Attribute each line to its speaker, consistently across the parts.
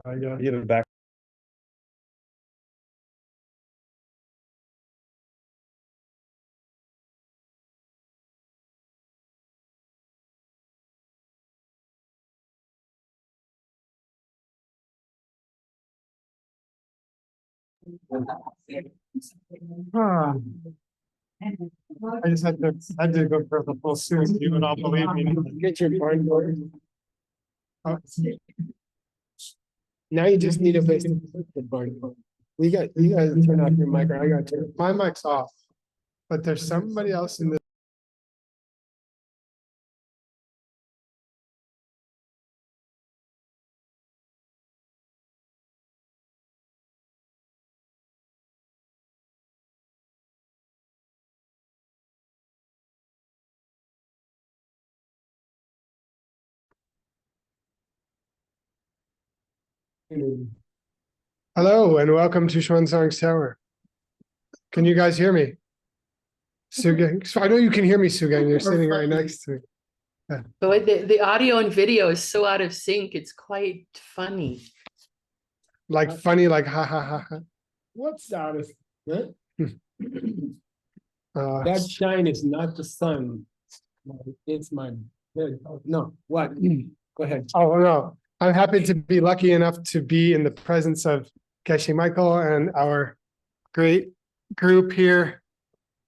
Speaker 1: Yeah.
Speaker 2: Get it back.
Speaker 1: Ah, I just had to go for the full suit. You would all believe me.
Speaker 3: Get your barn board.
Speaker 1: Oh,
Speaker 3: Now you just need a place to put the barn board. You gotta turn off your mic, or I gotta turn.
Speaker 1: my mic's off, but there's somebody else in the. Hello and welcome to Xuanzang's Tower. Can you guys hear me? Sugang, so I know you can hear me, Sugang. You're sitting right next to me.
Speaker 4: But the audio and video is so out of sync, it's quite funny.
Speaker 1: Like funny, like ha ha ha ha.
Speaker 3: What's that? That
Speaker 1: Uh,
Speaker 3: shine is not the sun. It's my head. No, what? Go ahead.
Speaker 1: oh no, I'm happy to be lucky enough to be in the presence of Geshe Michael and our great group here.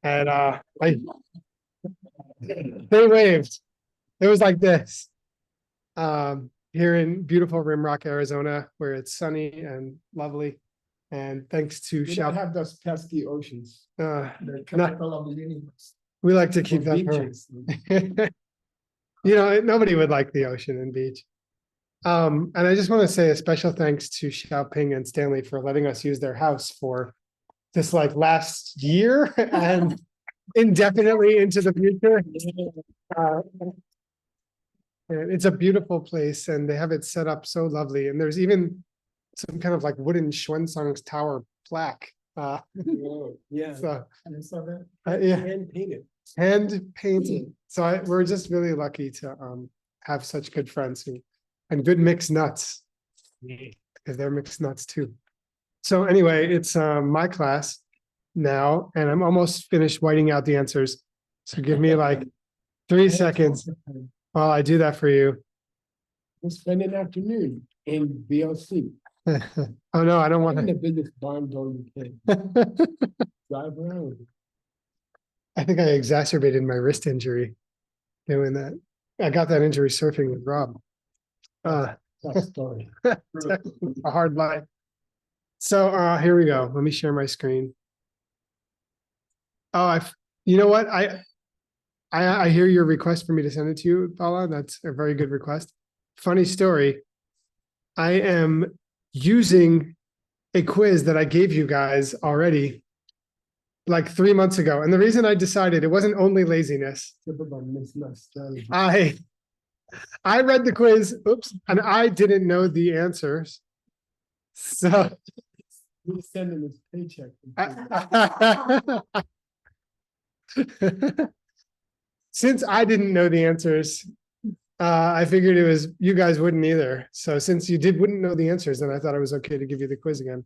Speaker 1: And they waved. It was like this. Here in beautiful Rimrock, Arizona, where it's sunny and lovely. And thanks to
Speaker 3: We don't have those pesky oceans.
Speaker 1: Shop,
Speaker 3: They're capital of the universe.
Speaker 1: we like to keep
Speaker 3: Or
Speaker 1: that for,
Speaker 3: beaches.
Speaker 1: you know, nobody would like the ocean and beach. And I just want to say a special thanks to Xiaoping and Stanley for letting us use their house for this like last year and indefinitely into the future. And it's a beautiful place and they have it set up so lovely. And there's even some kind of like wooden Xuanzang's tower plaque.
Speaker 3: Oh, yeah.
Speaker 1: So,
Speaker 3: I saw that.
Speaker 1: yeah,
Speaker 3: Hand painted.
Speaker 1: hand painted. So we're just really lucky to have such good friends and good mixed nuts, because they're mixed nuts too. So anyway, it's my class now, and I'm almost finished whiting out the answers. So give me like 3 seconds while I do that for you.
Speaker 3: We'll spend an afternoon in VLC.
Speaker 1: Oh no, I don't want
Speaker 3: Find
Speaker 1: to.
Speaker 3: the biggest barn door you can. Drive around.
Speaker 1: I think I exacerbated my wrist injury doing that. I got that injury surfing with Rob.
Speaker 3: Tough story.
Speaker 1: A hard life. So here we go. Let me share my screen. Oh, you know what? I hear your request for me to send it to you, Paula. That's a very good request. Funny story. I am using a quiz that I gave you guys already like 3 months ago. And the reason I decided it wasn't only laziness. I read the quiz, oops, and I didn't know the answers. So
Speaker 3: We send him his paycheck.
Speaker 1: since I didn't know the answers, I figured it was you guys wouldn't either. So since you wouldn't know the answers, then I thought it was okay to give you the quiz again.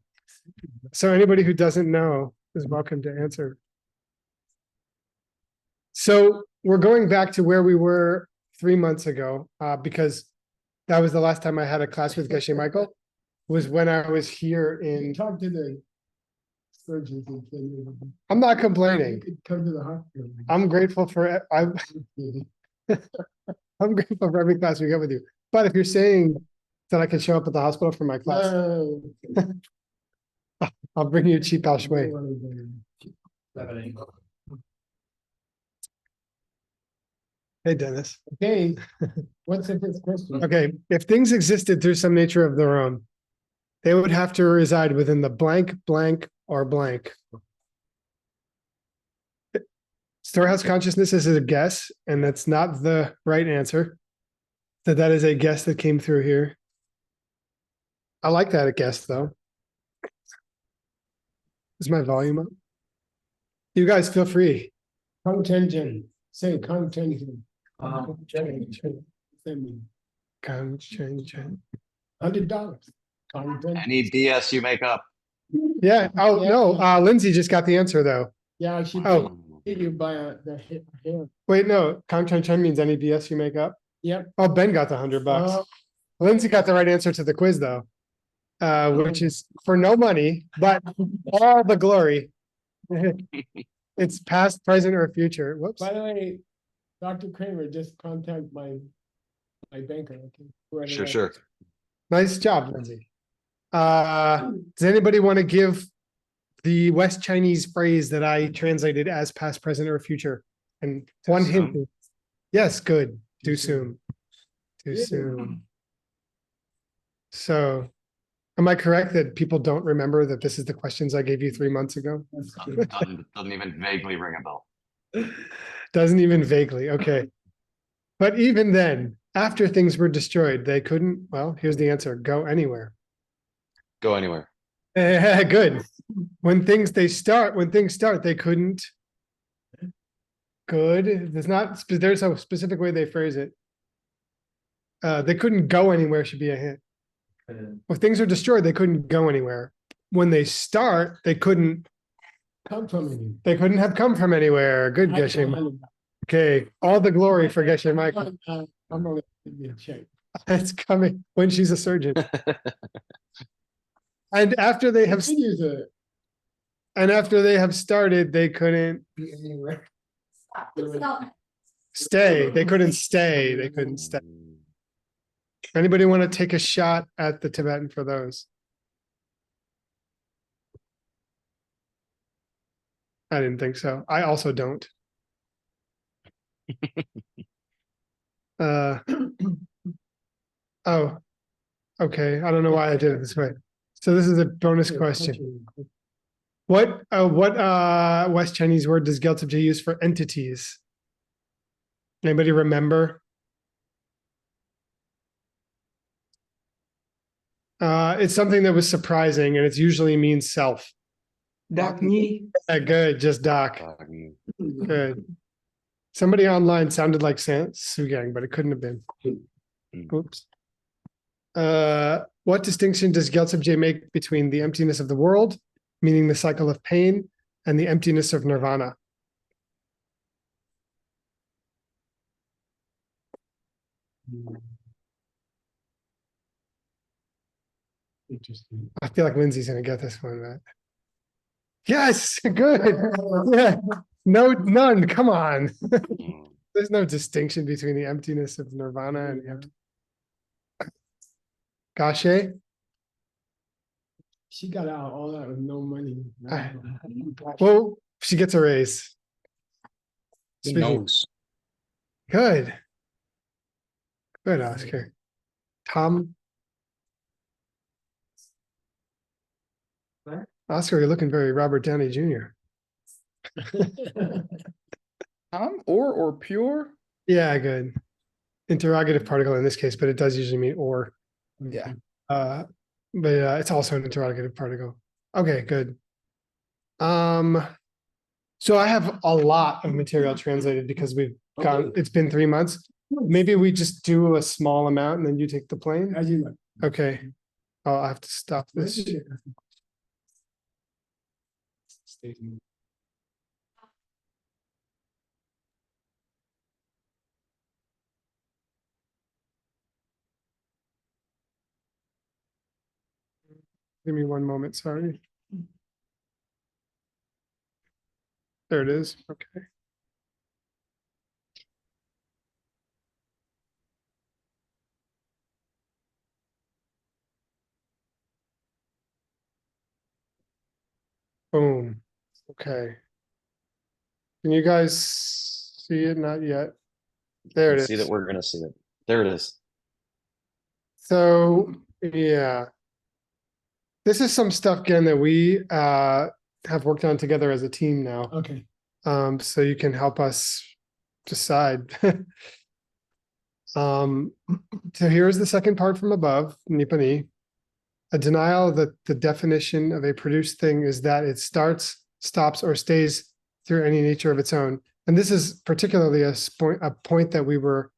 Speaker 1: So anybody who doesn't know is welcome to answer. So we're going back to where we were 3 months ago, because that was the last time I had a class with Geshe Michael, was when I was here in.
Speaker 3: Talk to the surgeons.
Speaker 1: I'm not
Speaker 3: You
Speaker 1: complaining.
Speaker 3: could come to the hospital.
Speaker 1: I'm grateful for I'm grateful for every class we get with you. But if you're saying that I can show up at the hospital for my class,
Speaker 3: No.
Speaker 1: I'll bring you a cheap Al Shui. Hey, Dennis.
Speaker 3: Okay, what's the first question?
Speaker 1: Okay, if things existed through some nature of their own, they would have to reside within the blank, blank, or blank. Storehouse consciousness is a guess, and that's not the right answer. So that is a guess that came through here. I like that guess, though. Is my volume up? You guys feel free.
Speaker 3: Contingent, say contingent.
Speaker 1: Contingent.
Speaker 3: $100. content.
Speaker 2: Any BS you make up.
Speaker 1: Yeah, oh, no, Lindsay just got the answer though.
Speaker 3: Yeah, she
Speaker 1: Oh.
Speaker 3: hit you by the hair.
Speaker 1: Wait, no, Content Trend means any BS you make up.
Speaker 3: Yep.
Speaker 1: Oh, Ben got the $100.
Speaker 3: Uh,
Speaker 1: Lindsay got the right answer to the quiz though. Which is for no money, but all the glory. It's past, present, or future. Whoops.
Speaker 3: By the way, Dr. Kramer just contact my banker. Okay, whoever
Speaker 2: Sure,
Speaker 3: that
Speaker 2: sure.
Speaker 3: is.
Speaker 1: Nice job, Lindsay. Does anybody want to give the West Chinese phrase that I translated as past, present, or future? And one hint.
Speaker 2: soon.
Speaker 1: Yes, good. Too
Speaker 3: Too
Speaker 1: soon. Too
Speaker 3: Yeah.
Speaker 1: soon. So, am I correct that people don't remember that this is the questions I gave you 3 months ago?
Speaker 3: That's
Speaker 2: Doesn't,
Speaker 3: good.
Speaker 2: doesn't even vaguely ring a bell.
Speaker 1: Doesn't even vaguely, okay. But even then, after things were destroyed, they couldn't, well, here's the answer, go anywhere.
Speaker 2: Go anywhere.
Speaker 1: Good. When things start, they couldn't. Good, there's a specific way they phrase it. They couldn't go anywhere should be a hint. When things are destroyed, they couldn't go anywhere. When they start, they couldn't
Speaker 3: Come from you.
Speaker 1: have come from anywhere. Good, Geshe. Okay, all the glory for Geshe Michael.
Speaker 3: I'm gonna give you a check.
Speaker 1: It's coming when she's a surgeon. And after they have
Speaker 3: Continues to
Speaker 1: started, they couldn't
Speaker 3: be anywhere.
Speaker 1: stay. They couldn't stay. They couldn't stay. Anybody want to take a shot at the Tibetan for those? I didn't think so. I also don't. Oh, okay. I don't know why I did it this way. So this is a bonus question. What West Chinese word does Gyaltsab use for entities? Anybody remember? It's something that was surprising, and it usually means self. Good, just Doc. Good. Somebody online sounded like Sugang, but it couldn't have been. Oops. What distinction does Gyaltsab make between the emptiness of the world, meaning the cycle of pain, and the emptiness of nirvana?
Speaker 3: Interesting.
Speaker 1: I feel like Lindsay's gonna get this one, right? Yes, good. Yeah, no, none. Come on. There's no distinction between the emptiness of nirvana and the empty. Geshe?
Speaker 3: She got out all that with no money.
Speaker 1: Well, she gets a raise.
Speaker 2: Who
Speaker 1: Speaking,
Speaker 2: knows?
Speaker 1: good. Good, Oscar. Tom? Oscar, you're looking very Robert Downey Jr.
Speaker 5: Or pure?
Speaker 1: Yeah, good. Interrogative particle in this case, but it does usually mean or.
Speaker 5: Yeah.
Speaker 1: But it's also an interrogative particle. Okay, good. So I have a lot of material translated because it's been 3 months. Maybe we just do a small amount and then you take the plane.
Speaker 3: As you like.
Speaker 1: Okay. I'll have to stop this. Give me one moment, sorry. There it is, okay. Boom, okay. Can you guys see it? Not yet. There it
Speaker 2: See that
Speaker 1: is.
Speaker 2: we're gonna see it. There it is.
Speaker 1: So, yeah. This is some stuff, again, that we have worked on together as a team now.
Speaker 3: Okay.
Speaker 1: So you can help us decide. So here's the second part from above, Nipani. A denial that the definition of a produced thing is that it starts, stops, or stays through any nature of its own. And this is particularly a point that we were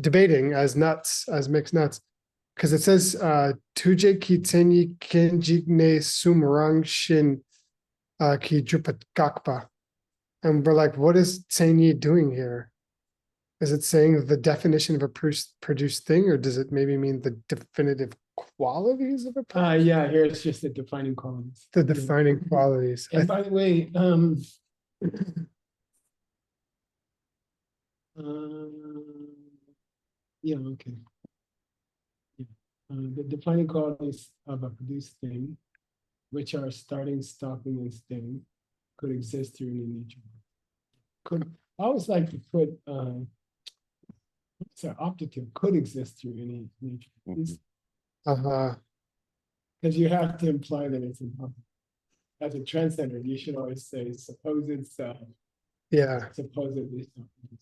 Speaker 1: debating as mixed nuts. because it says Tuje ki tsenyi kenjigne sumrang shin ki jupat gakpa. And we're like, what is tsenyi doing here? Is it saying the definition of a produced thing, or does it maybe mean the definitive qualities of a product?
Speaker 3: Yeah, here it's just the defining qualities.
Speaker 1: The defining qualities.
Speaker 3: And by the way, uh, yeah, okay. Yeah. The defining qualities of a produced thing, which are starting, stopping, and staying, could exist through any nature. Could, I always like to put, what's that optative, could exist through any nature.
Speaker 1: Uh-huh.
Speaker 3: Because you have to imply that it's impossible. As a transcender, you should always say, suppose it's,
Speaker 1: Yeah.
Speaker 3: supposedly something.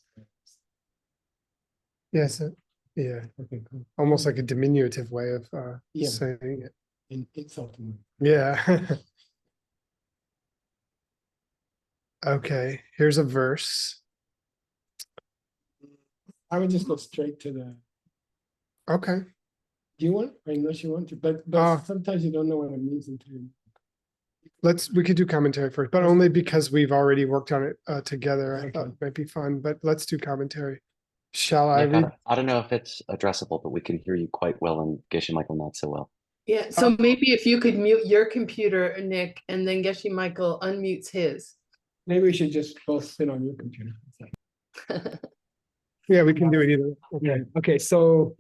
Speaker 1: Yes. Yeah.
Speaker 3: Okay, cool.
Speaker 1: Almost like a diminutive way of
Speaker 3: Yeah.
Speaker 1: saying it.
Speaker 3: And insulting.
Speaker 1: Yeah. Okay, here's a verse.
Speaker 3: I would just go straight to the,
Speaker 1: Okay.
Speaker 3: do you want, or unless you want to, but sometimes you don't know what it means until.
Speaker 1: We could do commentary first, but only because we've already worked on it together. I thought
Speaker 3: Okay.
Speaker 1: it might be fun, but let's do commentary. Shall I
Speaker 2: Yeah,
Speaker 1: read?
Speaker 2: I don't know if it's addressable, but we can hear you quite well, and Geshe Michael not so well.
Speaker 4: Yeah, so maybe if you could mute your computer, Nick, and then Geshe Michael unmutes his.
Speaker 3: Maybe we should just both sit on your computer.
Speaker 1: Yeah, we can do it either. Okay.
Speaker 3: Okay, so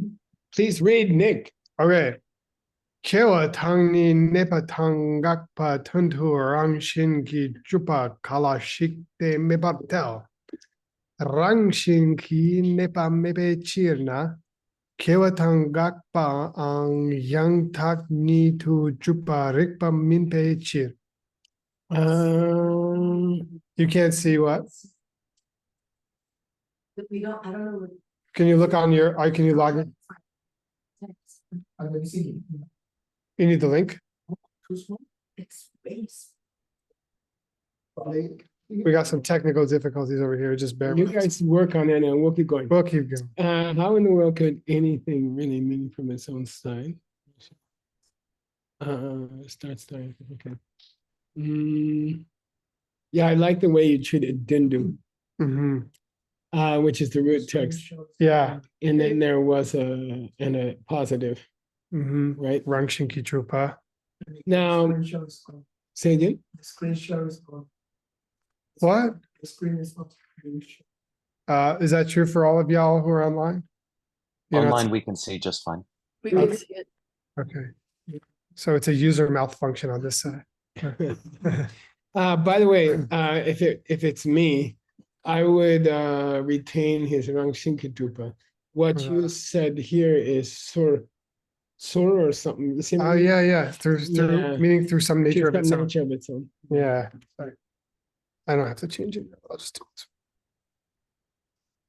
Speaker 3: please read, Nick.
Speaker 1: Okay. Kewa tangni nepa tangakpa tuntu rangshin ki jupa kala shikte mebabtel. Rangshin ki nepa mebe chirna. Kewa tangakpa ang yang tak ni tu jupa rikpa minpe chir. You can't see what?
Speaker 6: We don't, I don't know.
Speaker 1: Can you look on your, can you log in?
Speaker 6: I'm gonna see.
Speaker 1: You need the link?
Speaker 6: Too small? It's space.
Speaker 1: We got some technical difficulties over here, just bear
Speaker 3: You
Speaker 1: with us.
Speaker 3: guys work on it and we'll keep going.
Speaker 1: We'll keep going.
Speaker 3: How in the world could anything really mean from its own side? Start, okay. Yeah, I like the way you treated dindu, which is the root text.
Speaker 1: Yeah.
Speaker 3: And then there was a positive, right?
Speaker 1: Rangshin ki jupa.
Speaker 3: Now, say again?
Speaker 6: The screen shows.
Speaker 1: What?
Speaker 6: The screen is not.
Speaker 1: Is that true for all of y'all who are online? You're not-
Speaker 2: Online, we can see just fine.
Speaker 4: We can see it.
Speaker 1: Okay. So it's a user malfunction on this side.
Speaker 3: By the way, if it's me, I would retain his Rangshinkitupa. What you said here is sur or something.
Speaker 1: Oh, yeah. Through
Speaker 3: Yeah.
Speaker 1: meaning through some nature of its own.
Speaker 3: Nature of its own.
Speaker 1: Yeah. Sorry. I don't have to change it. I'll just do it.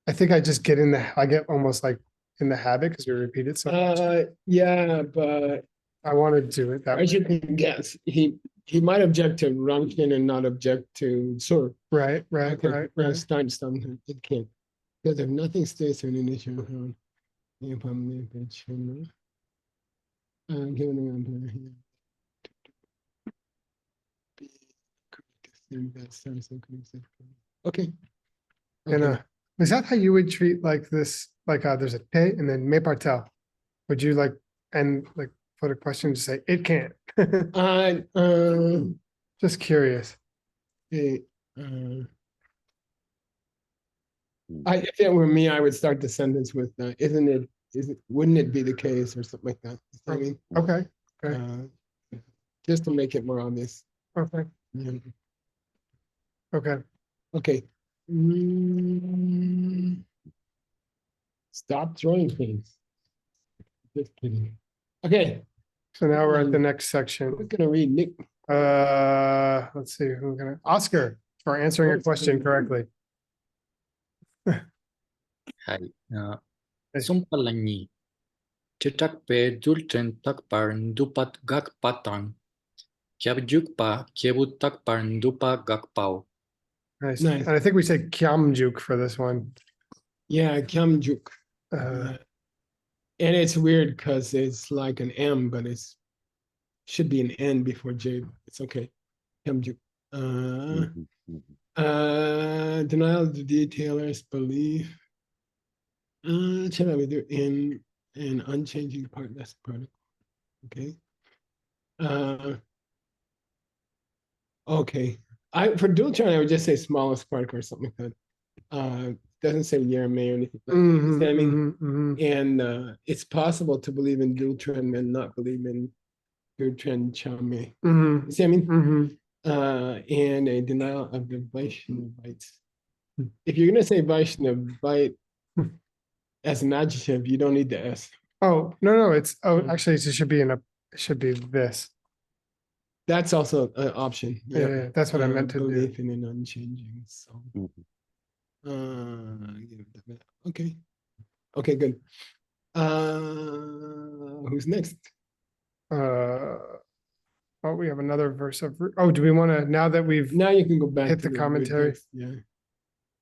Speaker 1: I think I just get I get almost like in the habit because we repeat it. So
Speaker 3: Yeah, but
Speaker 1: I want to do it that
Speaker 3: as you
Speaker 1: way.
Speaker 3: can guess, he might object to Rangshin and not object to sur.
Speaker 1: Right.
Speaker 3: Stein something it can't. Because if nothing stays in initial okay.
Speaker 1: And is that how you would treat like this? Like there's a te and then me partel. Would you like put a question to say it can't? Just curious.
Speaker 3: If it were me, I would start the sentence with wouldn't it be the case or something like that. You know what I mean?
Speaker 1: Okay.
Speaker 3: Just to make it more obvious.
Speaker 1: Okay.
Speaker 3: Yeah.
Speaker 1: Okay.
Speaker 3: Okay. Stop throwing things. Just kidding. Okay,
Speaker 1: So now we're at the next section.
Speaker 3: we're gonna read Nick.
Speaker 1: Let's see who we're gonna Oscar for answering a question correctly.
Speaker 7: はい。Sumpalangi. Chitakpe dulcen takpar ndupat gakpatang. Kyabjukpa kyebutakpar ndupa gakpao.
Speaker 1: Nice.
Speaker 3: Nice.
Speaker 1: And I think we said Kiamjuk for this one.
Speaker 3: Yeah, Kiamjuk.
Speaker 1: Uh,
Speaker 3: And it's weird because it's like an M, but it's should be an N before J. It's okay. Hyamjuk.
Speaker 2: Mhm, mhm.
Speaker 3: Denial of the detailer's belief. Should I do in an unchanging part? That's particle. Okay. Okay. For dual chart, I would just say smallest particle or something like that. Doesn't say year may or anything like that. You see what I mean? And it's possible to believe in dual trend and not believe in dual trend chame. You see what I mean? And a denial of the Vaishnavites. If you're gonna say Vaishnavite as an adjective, you don't need the S.
Speaker 1: Oh, no, it's, actually, it should be it should be this.
Speaker 3: That's also an option.
Speaker 1: Yeah, that's what I meant to do.
Speaker 3: Belief in an unchanging. So,
Speaker 2: Mhm.
Speaker 3: okay. Okay, good. Who's next?
Speaker 1: Oh, we have another verse of, oh, do we want to, now that we've,
Speaker 3: Now you can go back
Speaker 1: Hit
Speaker 3: to
Speaker 1: the commentary.
Speaker 3: text. Yeah.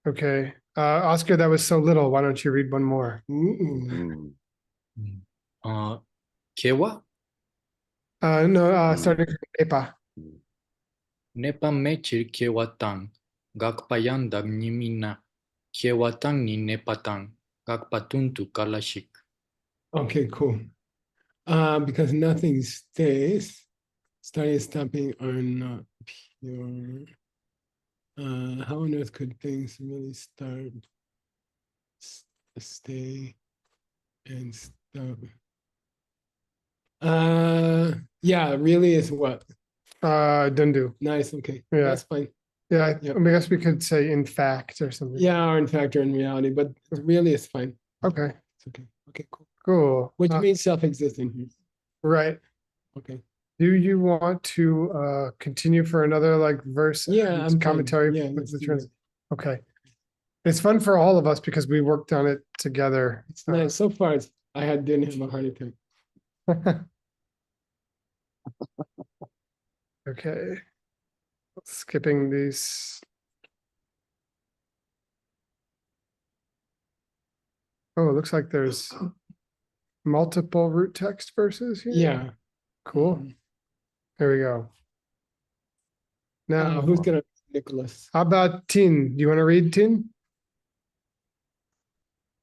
Speaker 1: okay, Oscar, that was so little. Why don't you read one more?
Speaker 3: Mm-mm.
Speaker 2: Mm,
Speaker 7: Kewa?
Speaker 1: No, starting from Epa.
Speaker 2: mm.
Speaker 7: Nepa mechir kewatang, gakpayandang nimina, kewatang ni nepatang, gakpatuntu kalashik.
Speaker 3: Okay, cool. Because nothing stays, starting, stopping are not pure. How on earth could things really start, stay, and stop? Yeah, really is what?
Speaker 1: Dundu.
Speaker 3: Nice, okay.
Speaker 1: Yeah.
Speaker 3: That's fine.
Speaker 1: Yeah, I
Speaker 3: Yep.
Speaker 1: guess we could say in fact or something.
Speaker 3: Yeah, or in fact, or in reality, but really is fine.
Speaker 1: Okay,
Speaker 3: It's okay. Okay, cool.
Speaker 1: cool.
Speaker 3: Which means self-existing here.
Speaker 1: Right.
Speaker 3: Okay.
Speaker 1: Do you want to continue for another like verse?
Speaker 3: Yeah,
Speaker 1: and
Speaker 3: I'm fine.
Speaker 1: commentary
Speaker 3: Yeah,
Speaker 1: with
Speaker 3: let's
Speaker 1: the
Speaker 3: do
Speaker 1: trans.
Speaker 3: that.
Speaker 1: Okay. It's fun for all of us because we worked on it together.
Speaker 3: It's nice. So far, didn't have a heart attack.
Speaker 1: Okay. Skipping these. Oh, it looks like there's multiple root text verses here.
Speaker 3: Yeah.
Speaker 1: Cool.
Speaker 3: Mhm.
Speaker 1: There we go. Now,
Speaker 3: Who's gonna, Nicholas?
Speaker 1: how about Tin? Do you want to read Tin?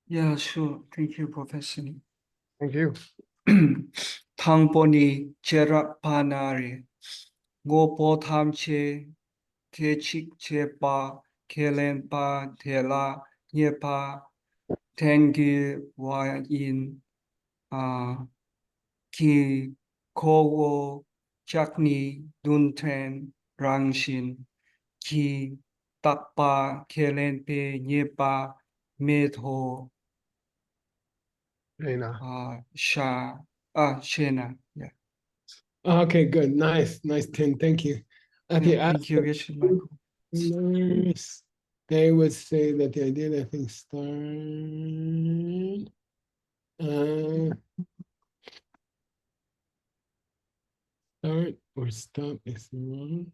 Speaker 6: Yeah, sure. Thank you, Professor.
Speaker 1: Thank you.
Speaker 6: 당보니 제라파나리 고보탐체 대칙제바 켈렌바 데라 예파 탱기 와인 기 고고 작니 눈텐 랑신 기 딱바 켈렌페 예파 메토
Speaker 1: Jaina.
Speaker 6: Shena. Yeah.
Speaker 3: Okay, good. Nice, Tim. Thank you. Okay,
Speaker 6: Yeah, thank you, Geshe Michael.
Speaker 3: learners, they would say that the idea that things start, start or stop is wrong.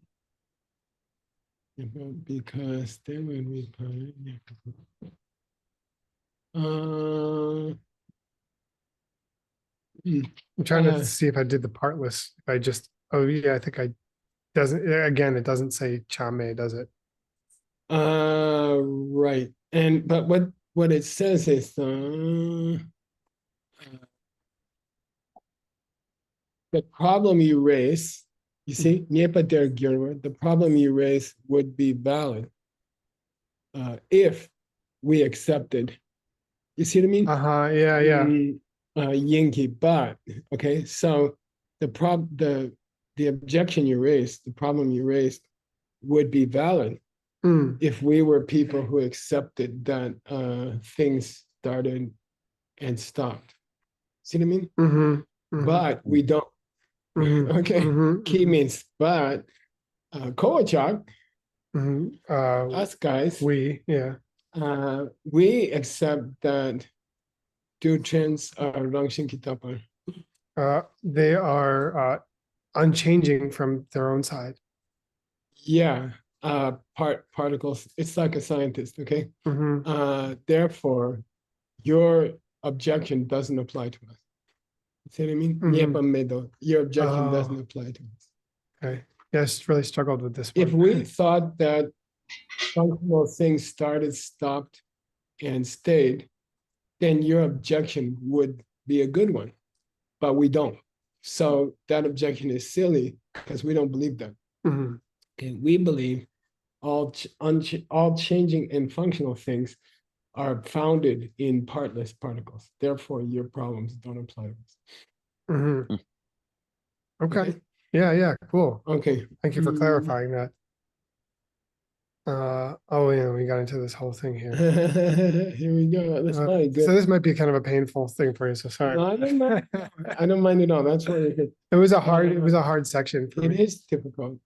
Speaker 3: Because they would reply.
Speaker 1: I'm trying to
Speaker 3: Uh,
Speaker 1: see if I did the partless. If I just, oh yeah, I think I doesn't, again, it doesn't say chame, does it?
Speaker 3: right. But what it says is the problem you raise, you see, the problem you raise would be valid if we accepted. You see what I mean?
Speaker 1: Uh-huh, yeah.
Speaker 3: Yinki, but okay, so the objection you raised, the problem you raised would be valid if we were people who accepted that things started and stopped. See what I mean? But we don't. Okay. Key means but. Koachak, us guys,
Speaker 1: we, yeah.
Speaker 3: we accept that two trends are Rangshin Kitapar.
Speaker 1: They are unchanging from their own side.
Speaker 3: Yeah, particles. It's like a scientist, okay? Therefore, your objection doesn't apply to us. See what I mean?
Speaker 1: Mhm.
Speaker 3: Nyepa medo, your objection doesn't
Speaker 1: Oh.
Speaker 3: apply to us.
Speaker 1: Okay. Yes, really struggled with this
Speaker 3: If
Speaker 1: one.
Speaker 3: we thought that functional things started, stopped, and stayed, then your objection would be a good one, but we don't. So that objection is silly because we don't believe that.
Speaker 1: Mhm.
Speaker 3: Okay, we believe all changing and functional things are founded in partless particles. Therefore, your problems don't apply to us.
Speaker 1: Mhm. Okay.
Speaker 3: Okay.
Speaker 1: Yeah, cool.
Speaker 3: Okay.
Speaker 1: Thank you for
Speaker 3: Mm.
Speaker 1: clarifying that. Oh yeah, we got into this whole thing here.
Speaker 3: Here we go. That's fine.
Speaker 1: So
Speaker 3: Good.
Speaker 1: this might be kind of a painful thing for you, so sorry.
Speaker 3: No, I don't mind. I don't mind at all. That's why we're good.
Speaker 1: It was a hard section for
Speaker 3: It
Speaker 1: me.
Speaker 3: is difficult.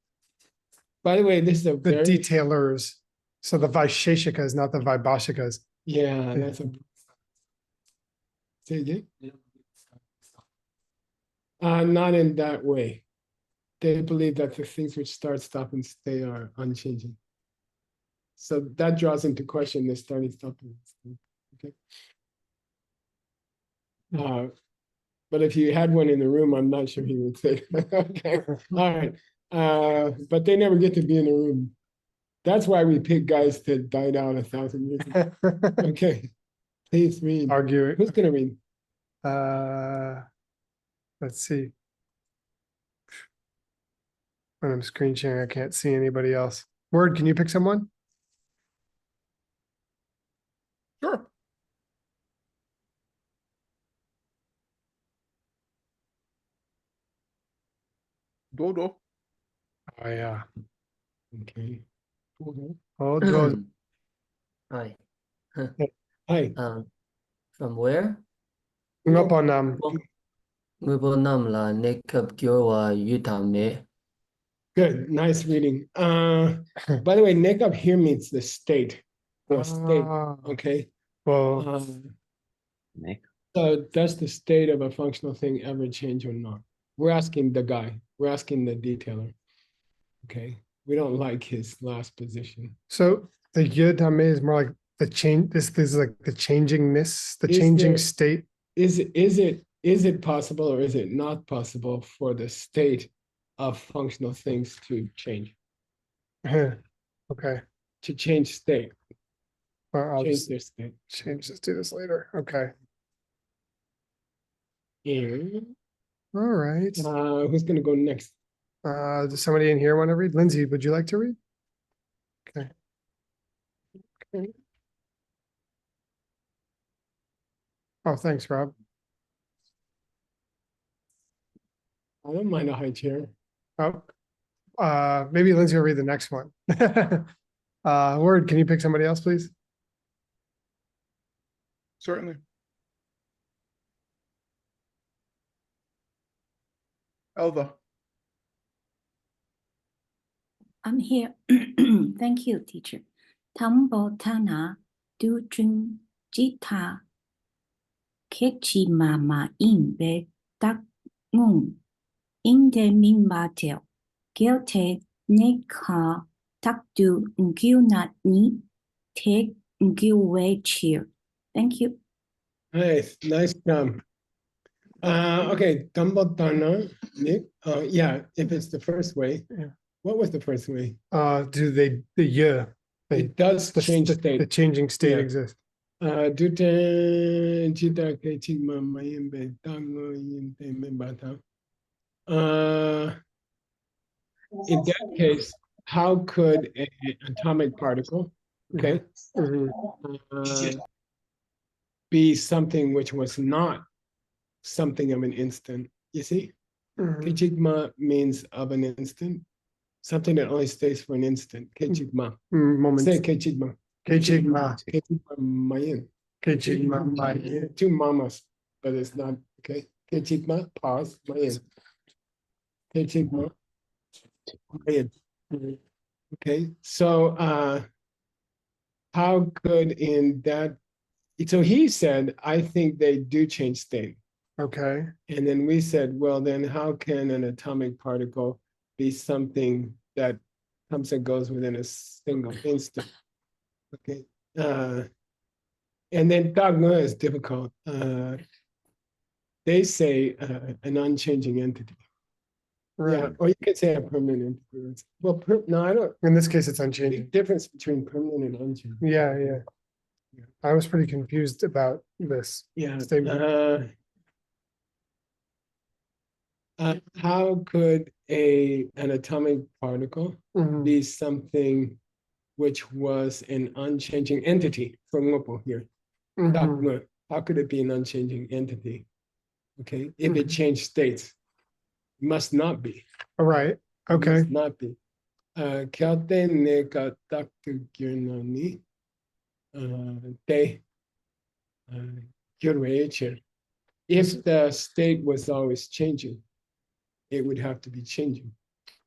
Speaker 3: By the way, this is a
Speaker 1: The
Speaker 3: very
Speaker 1: detailers. So the Vaisheshikas, not the Vaibhashikas.
Speaker 3: yeah. That's a. Say again. Not in that way. They believe that the things which start, stop, and stay are unchanging. So that draws into question the starting, stopping. Okay. But if you had one in the room, I'm not sure he would say. Okay. All right. But they never get to be in the room. That's why we pick guys that died out 1,000 years ago. Okay. Please read.
Speaker 1: Argue it.
Speaker 3: Who's gonna read?
Speaker 1: Let's see. When I'm screen sharing, I can't see anybody else. Word, can you pick someone?
Speaker 5: Sure. Dodo.
Speaker 1: Oh yeah.
Speaker 3: Okay.
Speaker 1: Oh, those.
Speaker 8: Hi.
Speaker 3: Hi.
Speaker 8: From where?
Speaker 1: Up on
Speaker 8: Ratnamala nekab gyorwa yutame.
Speaker 3: Good. Nice reading. By the way, nekab here means the state. The state. Okay.
Speaker 1: Well,
Speaker 2: Nick.
Speaker 3: So does the state of a functional thing ever change or not? We're asking the guy. We're asking the detailer. Okay. We don't like his last position.
Speaker 1: so the yudame is more like the change. This is like the changingness, the
Speaker 3: Is
Speaker 1: changing
Speaker 3: there-
Speaker 1: state.
Speaker 3: Is it possible or is it not possible for the state of functional things to change?
Speaker 1: Okay.
Speaker 3: To change state,
Speaker 1: Well, I'll
Speaker 3: change
Speaker 1: just
Speaker 3: their state.
Speaker 1: change this, do this later. Okay.
Speaker 3: And
Speaker 1: All right.
Speaker 3: who's gonna go next?
Speaker 1: Does somebody in here want to read? Lindsay, would you like to read? Okay. Oh, thanks, Rob.
Speaker 3: I don't mind a high chair.
Speaker 1: Oh, maybe Lindsay will read the next one. Word, can you pick somebody else, please?
Speaker 5: Certainly. Elva.
Speaker 9: I'm here. Thank you, teacher. Tambotana dujun jita kechi mama imbe dak ngung inde mimbatel gelte neka takdu ngilnat ni te ngilwe cheer. Thank you.
Speaker 3: Nice job. Okay, Dambodana, Nick. Yeah, if it's the first way.
Speaker 1: Yeah.
Speaker 3: What was the first way?
Speaker 1: Do they the
Speaker 3: It does change state.
Speaker 1: the changing state
Speaker 3: Yeah.
Speaker 1: exists?
Speaker 3: Dute jita ke chigma mayembe tango yinte membata. In that case, how could an atomic particle, okay, be something which was not something of an instant? You see, Kechigma means of an instant, something that only stays for an instant. Kechigma.
Speaker 1: Moment.
Speaker 3: Say Kechigma.
Speaker 1: Kechigma.
Speaker 3: Kechigma mayin.
Speaker 1: Kechigma.
Speaker 3: Two mamas, but it's not okay. Kechigma, pause, mayin. Kechigma. Mayin. Okay, so how could in that, so he said, I think they do change state.
Speaker 1: Okay.
Speaker 3: And then we said, well, then how can an atomic particle be something that comes and goes within a single instant? Okay. And then dogma is difficult. They say an unchanging entity. Yeah,
Speaker 1: Right.
Speaker 3: or you could say a permanent entity. Well, no, I don't.
Speaker 1: In this case, it's
Speaker 3: Big
Speaker 1: unchanging.
Speaker 3: difference between permanent and unchanging.
Speaker 1: Yeah, yeah. I was pretty confused about this
Speaker 3: Yeah.
Speaker 1: statement.
Speaker 3: How could an atomic particle
Speaker 1: Mhm.
Speaker 3: be something which was an unchanging entity from Whipple here?
Speaker 1: Mhm.
Speaker 3: Dogma. How could it be an unchanging entity? Okay, if it
Speaker 1: Mhm.
Speaker 3: changed states, must not be.
Speaker 1: All right. Okay.
Speaker 3: Must not be. Kelte neka taktu gyurnani te gyurwecher. If the state was always changing, it would have to be changing.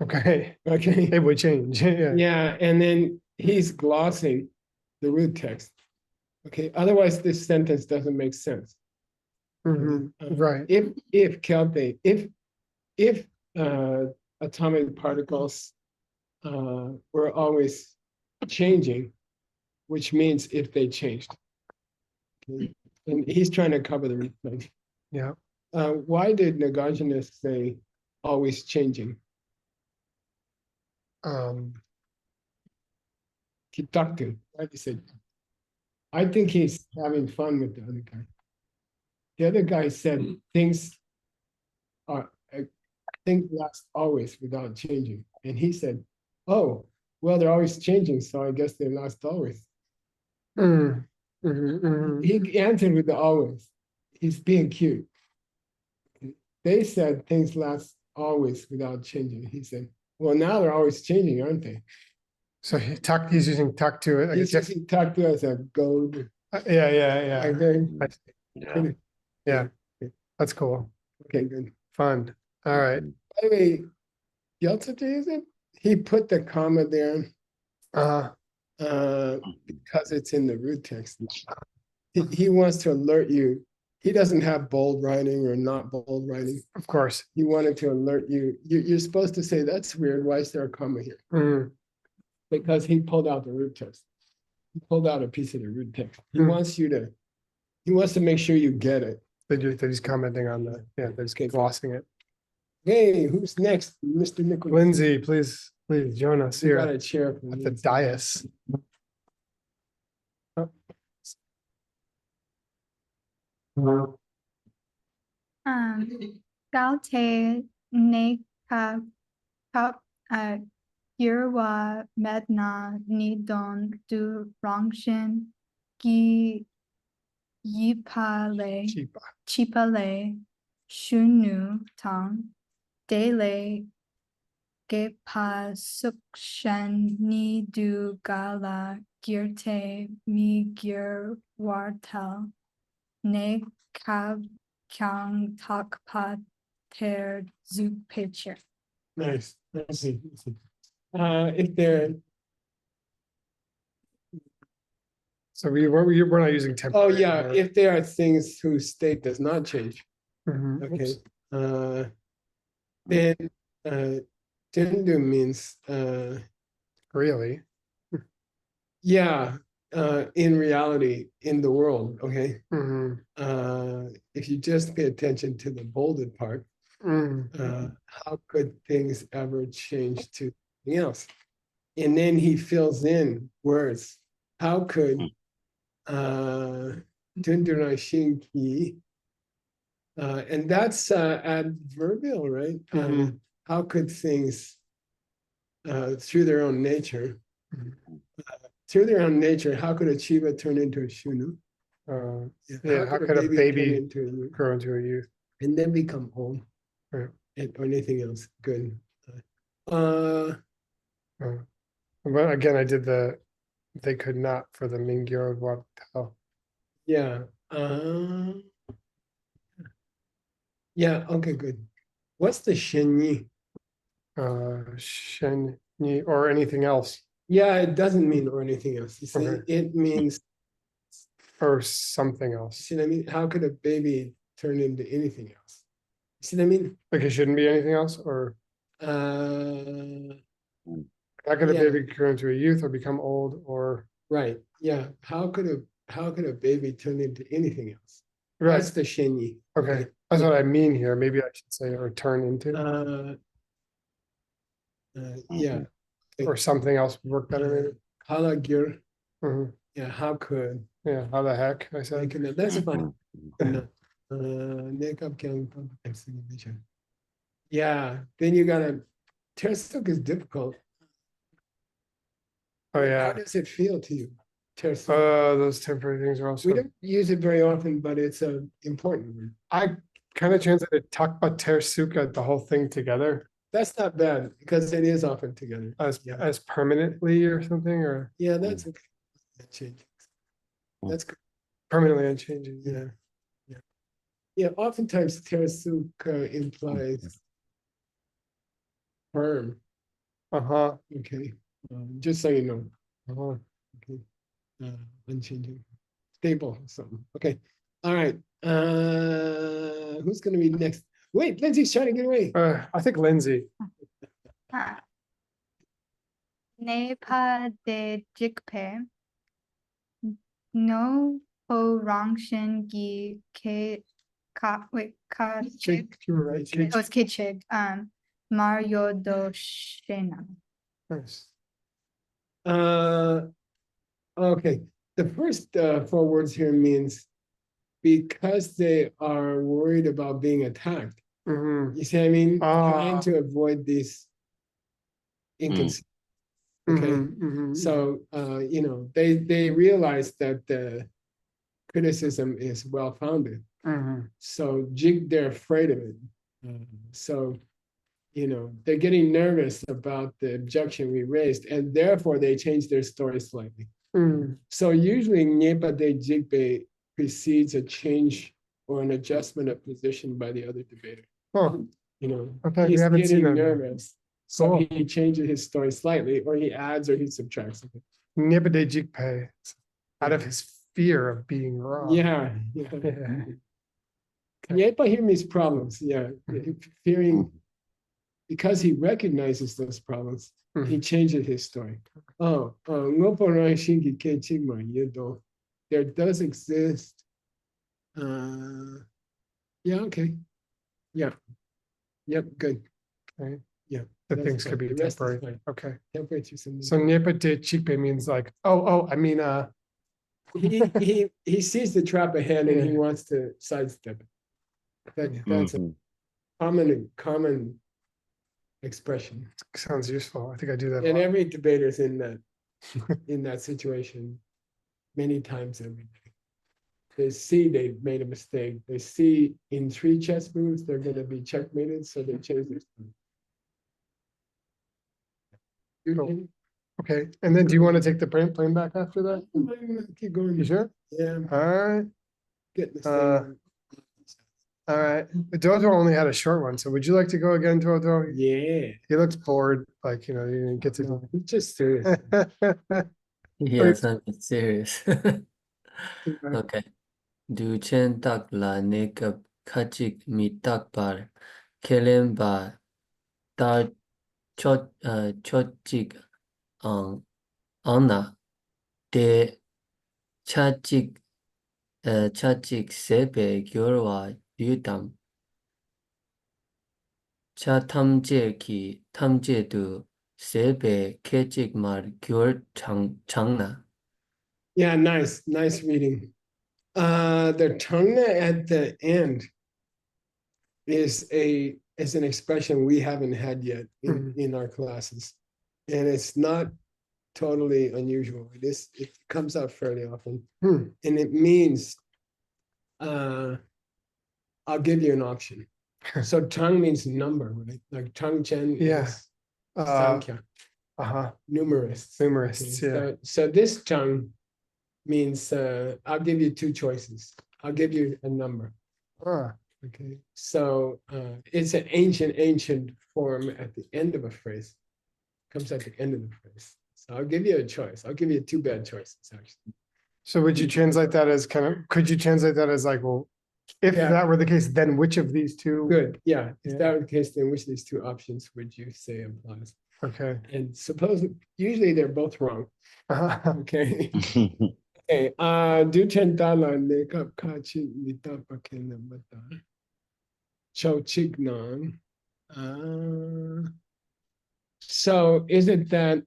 Speaker 1: Okay.
Speaker 3: Okay.
Speaker 1: It would change. Yeah.
Speaker 3: Yeah, and then he's glossing the root text. Okay, otherwise this sentence doesn't make sense.
Speaker 1: Mhm. Right.
Speaker 3: If Kelte, if atomic particles were always changing, which means if they changed. Okay. And he's trying to cover the root thing.
Speaker 1: Yeah.
Speaker 3: Why did Nagarjuna say always changing? Kitaktu. Why did he say? I think he's having fun with the other guy. The other guy said things last always without changing. And he said, oh, well, they're always changing, so I guess they last always.
Speaker 1: Mm. Mhm, mhm.
Speaker 3: He answered with the always. He's being cute. They said things last always without changing. He said, well, now they're always changing, aren't they?
Speaker 1: So he's using tuck to it. Like
Speaker 3: He's using taku as a goad.
Speaker 1: Yeah, yeah,
Speaker 3: I
Speaker 1: yeah.
Speaker 3: think.
Speaker 2: Yeah.
Speaker 1: Yeah. That's cool.
Speaker 3: Okay, good.
Speaker 1: Fun. All right.
Speaker 3: By the way, Yeltsin, is it? He put the comma there
Speaker 1: Uh,
Speaker 3: because it's in the root text. He wants to alert you. He doesn't have bold writing or not bold writing.
Speaker 1: of course.
Speaker 3: He wanted to alert you. You're supposed to say, that's weird. Why is there a comma here?
Speaker 1: Mhm.
Speaker 3: Because he pulled out the root text. He pulled out a piece of the root text. He
Speaker 1: Hmm.
Speaker 3: wants to make sure you get it.
Speaker 1: They're just commenting on the, yeah, they're just glossing it.
Speaker 3: Hey, who's next? Mr. Nicholas.
Speaker 1: Lindsay, please join us
Speaker 3: You got
Speaker 1: here
Speaker 3: a chair for
Speaker 1: at the
Speaker 3: Lindsay.
Speaker 1: dais.
Speaker 10: Cao thể ne ka kap Yerwa medna ni don du rongshin gi yipale
Speaker 1: Cheap.
Speaker 10: chipale shunu tang dele gepa sukshan ni du gala girte mi gir wartel ne kab kyang tak pa ter zu picture.
Speaker 3: Nice. Let's see. If they're,
Speaker 1: So we're not using
Speaker 3: oh
Speaker 1: temporary.
Speaker 3: yeah,
Speaker 1: anymore.
Speaker 3: if there are things whose state does not change,
Speaker 1: Mhm.
Speaker 3: okay.
Speaker 1: Oops.
Speaker 3: Then Tindu means
Speaker 1: Really?
Speaker 3: yeah, in reality, in the world, okay.
Speaker 1: Mhm.
Speaker 3: If you just pay attention to the bolded part,
Speaker 1: Mhm.
Speaker 3: how could things ever change to something else? And then he fills in words. How could Dundurashinki, and that's adverbial, right?
Speaker 1: Mhm.
Speaker 3: How could things through their own nature, how could a chiva turn into a shunu?
Speaker 1: Yeah, how could a
Speaker 3: turn
Speaker 1: baby
Speaker 3: into a youth?
Speaker 1: grow into a youth?
Speaker 3: And then become old?
Speaker 1: Right.
Speaker 3: Or anything else? Good.
Speaker 1: But again, I did they could not for the Mingyur Watel.
Speaker 3: Yeah. Yeah, okay, good. What's the shenyi?
Speaker 1: Shen or anything else,
Speaker 3: Yeah, it doesn't mean or anything else. You see,
Speaker 1: Okay.
Speaker 3: it means,
Speaker 1: or something else.
Speaker 3: see what I mean? How could a baby turn into anything else? See what I mean?
Speaker 1: Like it shouldn't be anything else, or how could a
Speaker 3: yeah.
Speaker 1: baby grow into a youth or become old, or
Speaker 3: Right, yeah. How could a how could a baby turn into anything else?
Speaker 1: Right,
Speaker 3: That's the shenyi.
Speaker 1: okay, that's what I mean here, maybe I should say or turn into,
Speaker 3: Yeah.
Speaker 1: or something else would work better
Speaker 3: Halagir.
Speaker 1: maybe. Mhm.
Speaker 3: Yeah, how could?
Speaker 1: Yeah, how the heck, I said.
Speaker 3: That's fine.
Speaker 2: Mhm.
Speaker 3: Nekap kyang exhibition. Yeah, then you gotta, tersuk is difficult.
Speaker 1: Oh,
Speaker 3: How
Speaker 1: yeah,
Speaker 3: does it feel to you? Tersuk.
Speaker 1: those temporary things are also,
Speaker 3: We don't use it very often, but it's a important word.
Speaker 1: I kind of translated takpa tersuka, the whole thing together
Speaker 3: That's not bad because it is often together. Yeah.
Speaker 1: as permanently or something, or
Speaker 3: Yeah, that's okay. That changes. That's good.
Speaker 1: permanently unchanging, yeah.
Speaker 3: Yeah. Yeah. Yeah, oftentimes tersuk implies firm.
Speaker 1: Uh-huh,
Speaker 3: Okay, just so you know.
Speaker 1: uh-huh.
Speaker 3: Okay, unchanging, stable, something. Okay, all right. Who's gonna be next? Wait, Lindsay's trying to get away.
Speaker 1: I think Lindsay,
Speaker 10: Ah. Nepa de jikpe. No ho rangshin gi ke ka wait ka chig.
Speaker 1: you were right,
Speaker 10: Oh, it's kichig. Mario do shena.
Speaker 1: nice.
Speaker 3: Okay, the first four words here means because they are worried about being attacked.
Speaker 1: Mhm.
Speaker 3: You see what I mean? Trying
Speaker 1: Ah.
Speaker 3: to avoid these inconsistencies. Okay.
Speaker 1: Mhm, mhm,
Speaker 3: So, you know, they realize that the criticism is well-founded.
Speaker 1: mhm.
Speaker 3: So they're afraid of it. So, you know, they're getting nervous about the objection we raised, and therefore they change their story slightly.
Speaker 1: Mhm.
Speaker 3: So usually Nyepa de Jigbe precedes a change or an adjustment of position by the other debater.
Speaker 1: Oh,
Speaker 3: You know,
Speaker 1: okay, we
Speaker 3: he's
Speaker 1: haven't seen
Speaker 3: getting
Speaker 1: that.
Speaker 3: nervous. So
Speaker 1: Cool.
Speaker 3: he changes his story slightly, or he adds or he subtracts something.
Speaker 1: Nibade jikpe, out of
Speaker 3: Yeah.
Speaker 1: his fear of being wrong.
Speaker 3: Yeah,
Speaker 1: Yeah.
Speaker 3: yeah. Nyepa hear his problems, yeah, fearing, because he recognizes those problems, he changes his story. Oh, ngopo rai shingi ke chigma yedo. There does exist. Yeah, okay. Yeah. Yep, good.
Speaker 1: Okay.
Speaker 3: Yeah.
Speaker 1: The
Speaker 3: that's
Speaker 1: things could
Speaker 3: fine.
Speaker 1: be
Speaker 3: The rest is
Speaker 1: temporary.
Speaker 3: fine.
Speaker 1: Okay.
Speaker 3: Temporary to some.
Speaker 1: So nipate chikpe means like, I mean,
Speaker 3: He sees the trap ahead and he
Speaker 1: Yeah.
Speaker 3: wants to sidestep it.
Speaker 1: Yeah.
Speaker 3: That's a
Speaker 2: Mhm.
Speaker 3: common expression.
Speaker 1: sounds useful. I think I do that a
Speaker 3: And
Speaker 1: lot.
Speaker 3: every debater's in that situation many times every day. They see they've made a mistake. They see in 3 chess moves they're going to be checkmated, so they change their stance.
Speaker 1: Cool. Okay, and then do you want to take the plane back after that?
Speaker 3: Keep going.
Speaker 1: You sure?
Speaker 3: Yeah,
Speaker 1: All right,
Speaker 3: get this
Speaker 1: Uh,
Speaker 3: thing.
Speaker 1: all right. Dodo only had a short one, so would you like to go again, Dodo?
Speaker 3: Yeah.
Speaker 1: He looks bored, like, you didn't get to
Speaker 3: No, he's just serious.
Speaker 8: Yes, I'm serious. Okay. Du chen tak la nekap kachik mi tak par kelem ba tar chochik anna de chachik sebe gyorwa yutam cha tamje ki tamje du sebe kechik mar gyor changna.
Speaker 3: Yeah, nice reading. The tongue at the end is an expression we haven't had yet in our classes. And it's not totally unusual. It comes out fairly often. And it means I'll give you an option. So tongue means number, right? Like tongue chen
Speaker 1: Yeah.
Speaker 3: is Sankhya, numerous.
Speaker 1: Numerists, yeah.
Speaker 3: So this tongue means I'll give you 2 choices. I'll give you a number. Okay. So it's an ancient form at the end of a phrase. Comes at the end of the phrase. So I'll give you a choice. I'll give you 2 bad choices, actually.
Speaker 1: So would you translate that as could you translate that as like, well, if
Speaker 3: Yeah.
Speaker 1: that were the case, then which of these two?
Speaker 3: Good. Yeah. If
Speaker 1: Yeah.
Speaker 3: that were the case, then which of these 2 options would you say applies?
Speaker 1: Okay.
Speaker 3: And usually they're both wrong. Okay. Okay, du chantala nekap kachi nitapa kenamata. Cho chignon. So is it that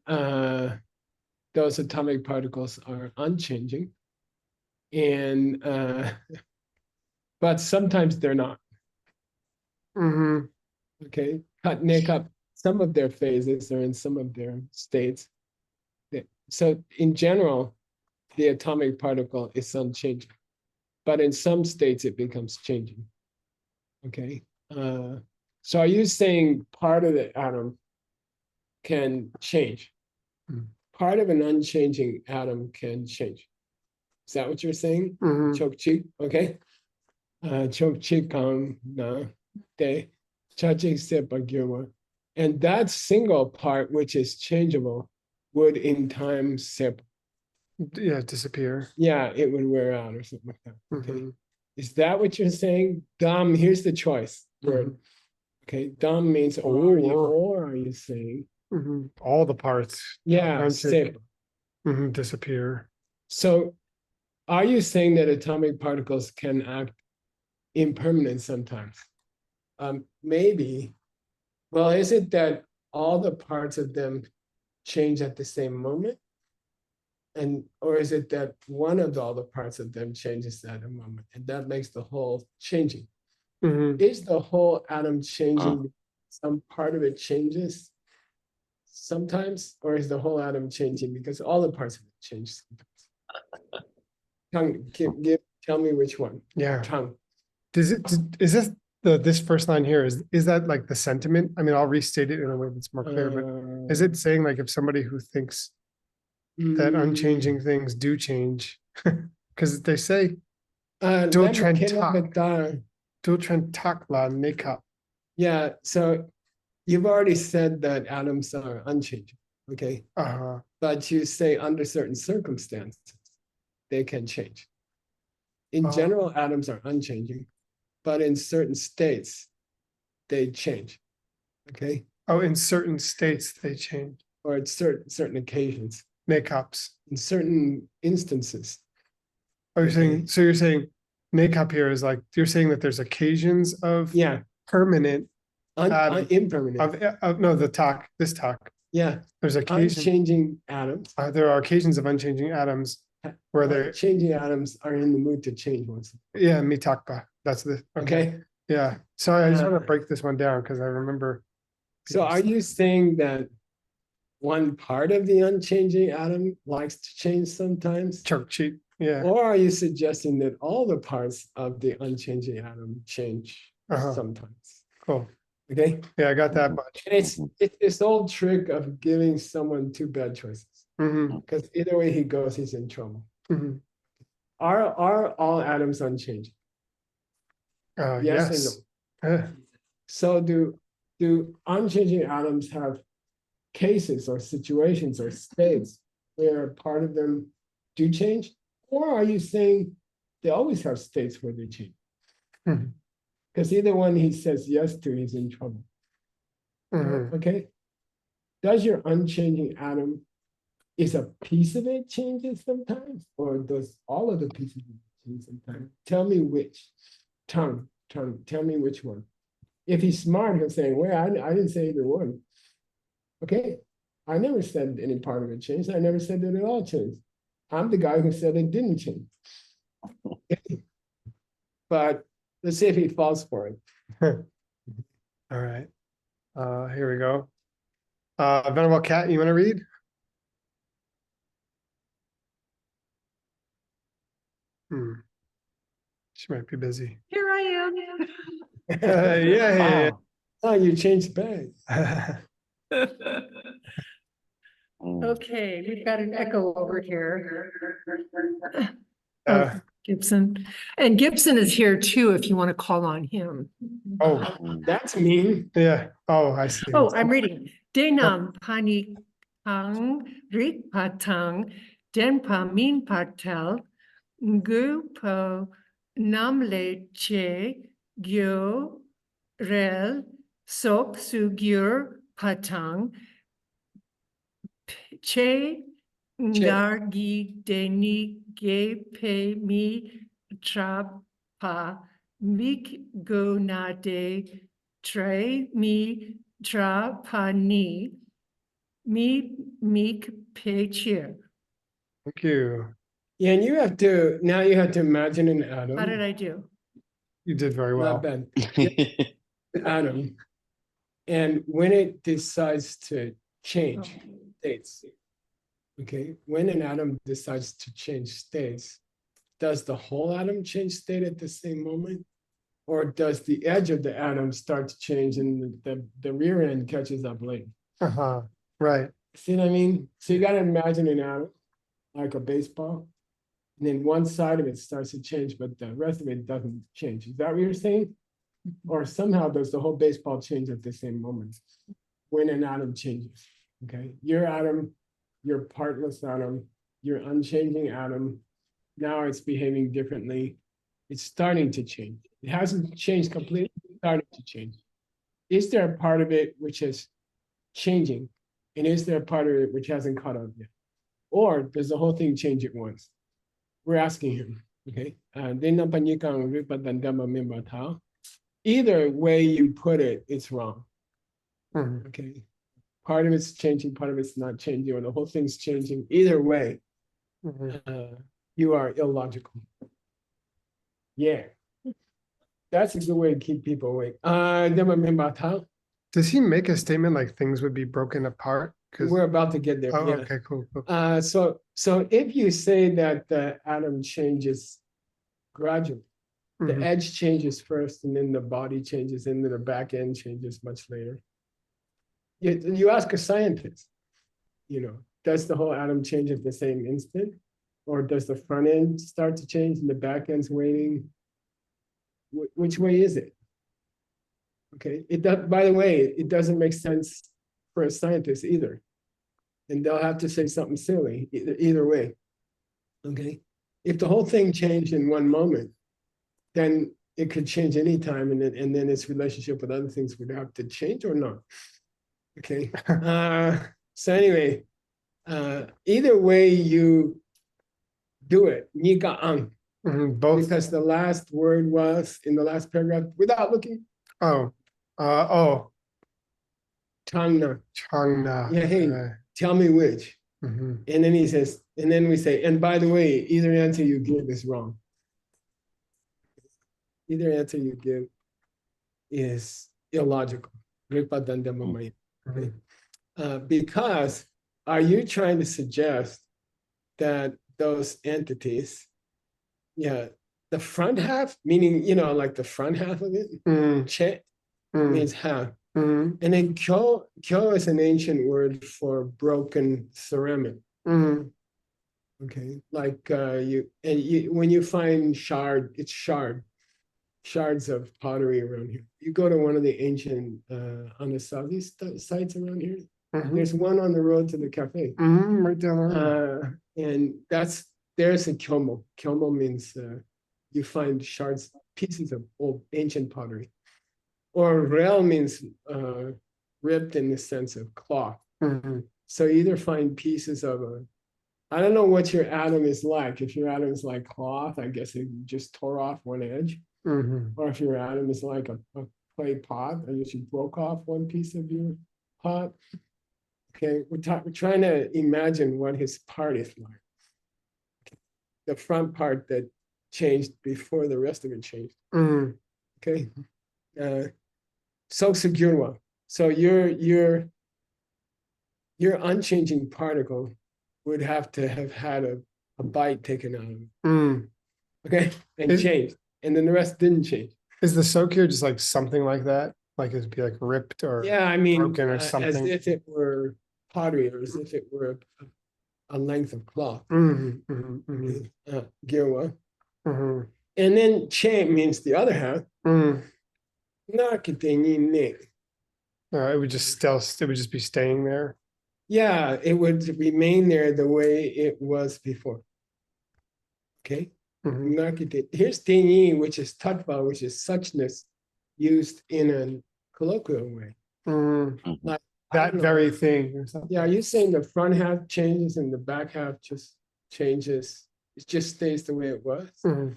Speaker 3: those atomic particles are unchanging? And but sometimes they're not.
Speaker 1: Mm-hmm.
Speaker 3: Okay, cut nekap, some of their phases are in some of their states. So in general, the atomic particle is unchanging, but in some states it becomes changing. Okay, so are you saying part of the atom can change? Part of an unchanging atom can change. Is that what you're saying?
Speaker 1: Mm-hmm.
Speaker 3: Chokchi, okay. Chokchi kang na de chachi sepagirwa. And that single part which is changeable would in time
Speaker 1: Yeah, disappear.
Speaker 3: yeah, it would wear out or something like that. Okay.
Speaker 1: Mhm.
Speaker 3: Is that what you're saying? Dam, here's the choice word. Okay, dam means or are you saying?
Speaker 1: Mhm. All the parts.
Speaker 3: Yeah,
Speaker 1: Unchanging.
Speaker 3: sep.
Speaker 1: Disappear.
Speaker 3: So are you saying that atomic particles can act impermanent sometimes? Maybe. Well, is it that all the parts of them change at the same moment? And or is it that one of all the parts of them changes at a moment and that makes the whole changing?
Speaker 1: Mhm.
Speaker 3: Is the whole atom changing? Some part of it changes sometimes, or is the whole atom changing because all the parts of it change sometimes? Tell me which one.
Speaker 1: Yeah.
Speaker 3: Tongue.
Speaker 1: Is this this first line here? Is that like the sentiment? I mean, I'll restate it in a way that's more clear, but is it saying like if somebody who thinks that unchanging things do change? Because they say do takla nekap.
Speaker 3: Yeah, so you've already said that atoms are unchanging, okay?
Speaker 1: Uh-huh.
Speaker 3: But you say under certain circumstances, they can change. In general, atoms are unchanging, but in certain states, they change, okay?
Speaker 1: Oh, in certain states they change.
Speaker 3: Or at certain occasions,
Speaker 1: Nekaps.
Speaker 3: in certain instances.
Speaker 1: Oh, you're
Speaker 3: Okay.
Speaker 1: saying, so you're saying nekap here is like, you're saying that there's occasions of
Speaker 3: Yeah,
Speaker 1: permanent,
Speaker 3: impermanent.
Speaker 1: no, this talk.
Speaker 3: Yeah,
Speaker 1: There's occasions,
Speaker 3: unchanging atoms.
Speaker 1: there are occasions of unchanging atoms where they're,
Speaker 3: Changing atoms are in the mood to change once.
Speaker 1: yeah, mitakpa, that's the,
Speaker 3: Okay.
Speaker 1: yeah. So I just want to break this one down because I remember.
Speaker 3: So are you saying that one part of the unchanging atom likes to change sometimes?
Speaker 1: Choke cheat, yeah.
Speaker 3: Or are you suggesting that all the parts of the unchanging atom change sometimes?
Speaker 1: Cool.
Speaker 3: Okay.
Speaker 1: Yeah, I got that much.
Speaker 3: And it's this old trick of giving someone two bad choices. Because either way he goes, he's in trouble. Are all atoms unchanging? Yes or no? So do unchanging atoms have cases or situations or states where part of them do change? Or are you saying they always have states where they change? Because either one he says yes to, he's in trouble. Okay. Does your unchanging atom, is a piece of it changes sometimes? Or does all of the pieces change sometimes? Tell me which. Tongue, tell me which one. If he's smart, he'll say, well, I didn't say either one. Okay. I never said any part of it changed. I never said that it all changed. I'm the guy who said it didn't change. But let's see if he falls for it.
Speaker 1: All right. Here we go. Venerable Cat, you want to read? She might be busy.
Speaker 4: Here I am.
Speaker 1: Yeah.
Speaker 3: Oh, you changed bag.
Speaker 11: Okay, we've got an echo over here.
Speaker 1: Uh,
Speaker 11: Gibson. And Gibson is here too, if you want to call on him.
Speaker 1: Oh,
Speaker 3: that's mean.
Speaker 1: Yeah. Oh, I see.
Speaker 11: Oh, I'm reading. Denam pani kang rik patang denpa min patel ngu po namle che gyo rel sok su gyur patang che Ngargi deni ge pe mi trapa mik go na de tre mi trapani mi mik pe cheer.
Speaker 1: Thank you.
Speaker 3: Yeah, and you have to, now you have to imagine an atom.
Speaker 11: How did I do?
Speaker 1: You did very
Speaker 3: Not
Speaker 1: well.
Speaker 3: bad. Atom. And when it decides to change states, okay, when an atom decides to change states, does the whole atom change state at the same moment? Or does the edge of the atom start to change and the rear end catches up later?
Speaker 1: Uh-huh. Right.
Speaker 3: See what I mean? So you gotta imagine an atom like a baseball. And then one side of it starts to change, but the rest of it doesn't change. Is that what you're saying? Or somehow does the whole baseball change at the same moment when an atom changes? Okay, your atom, your partless atom, your unchanging atom, now it's behaving differently. It's starting to change. It hasn't changed completely, it's starting to change. Is there a part of it which is changing? And is there a part of it which hasn't caught up yet? Or does the whole thing change at once? We're asking him, okay? Either way you put it, it's wrong.
Speaker 1: Mhm.
Speaker 3: Okay. Part of it's changing, part of it's not changing, or the whole thing's changing. Either way,
Speaker 1: Mhm.
Speaker 3: you are illogical. Yeah. That's a good way to keep people awake.
Speaker 1: Does he make a statement like things would be broken apart? Because
Speaker 3: We're about to get there.
Speaker 1: oh,
Speaker 3: Yeah.
Speaker 1: okay, cool.
Speaker 3: So if you say that the atom changes gradually, the
Speaker 1: Mhm.
Speaker 3: edge changes first, and then the body changes, and then the back end changes much later. You ask a scientist, does the whole atom change at the same instant? Or does the front end start to change and the back end's waiting? Which way is it? Okay, by the way, it doesn't make sense for a scientist either. And they'll have to say something silly either way. Okay, if the whole thing changed in one moment, then it could change anytime, and then its relationship with other things would have to change or not. Okay. So anyway, either way you do it,
Speaker 1: Both.
Speaker 3: because the last word was in the last paragraph without looking.
Speaker 1: Oh.
Speaker 3: Changna.
Speaker 1: Changna.
Speaker 3: Yeah, hey, tell me which.
Speaker 1: Mhm.
Speaker 3: And then he says, and then we say, and by the way, either answer you give is wrong. Either answer you give is illogical. Okay? Because are you trying to suggest that those entities, the front half, meaning, like the front half of it, che means half. And then kyo is an ancient word for broken ceramic. Okay, like when you find shards of pottery around here. You go to one of the ancient Anasazi sites around here. There's one on the road to the cafe.
Speaker 1: Right down there.
Speaker 3: And there's a kyomo. Kyomo means you find pieces of old ancient pottery. Or rel means ripped in the sense of cloth. So you either find pieces of I don't know what your atom is like. If your atom is like cloth, I guess it just tore off one edge. Or if your atom is like a clay pot, I guess you broke off one piece of your pot. Okay, we're trying to imagine what his part is like. The front part that changed before the rest of it changed. Okay. So secure. So your unchanging particle would have to have had a bite taken out of it. Okay, and changed. And then the rest didn't change.
Speaker 1: Is the soak here just like something like that? Like it'd be like ripped or broken or something?
Speaker 3: As if it were pottery or as if it were a length of cloth. Girwa. And then che means the other half.
Speaker 1: It would just be staying there.
Speaker 3: Yeah, it would remain there the way it was before. Okay. Here's Tinyi, which is tattva, which is suchness used in a colloquial way.
Speaker 1: that
Speaker 3: don't know.
Speaker 1: very thing or something.
Speaker 3: Yeah, are you saying the front half changes and the back half just changes? It just stays the way it was,
Speaker 1: Mhm,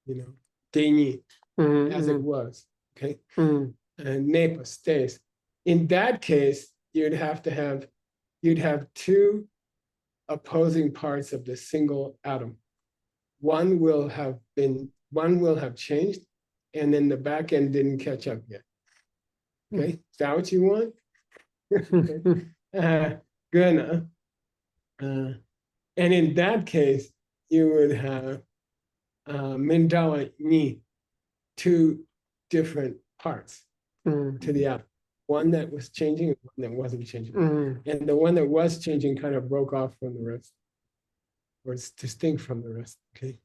Speaker 3: you know, Deni
Speaker 1: mhm,
Speaker 3: as it
Speaker 1: mhm,
Speaker 3: was, okay?
Speaker 1: mhm.
Speaker 3: And Nepa stays. In that case, you'd have two opposing parts of the single atom. One will have changed, and then the back end didn't catch up yet. Okay, is that what you want? Good enough. And in that case, you would have Mindawa Ni, two different parts
Speaker 1: Mhm,
Speaker 3: to the atom. One that was changing and one that wasn't changing.
Speaker 1: mhm.
Speaker 3: And the one that was changing kind of broke off from the rest, or it's distinct from the rest. Okay.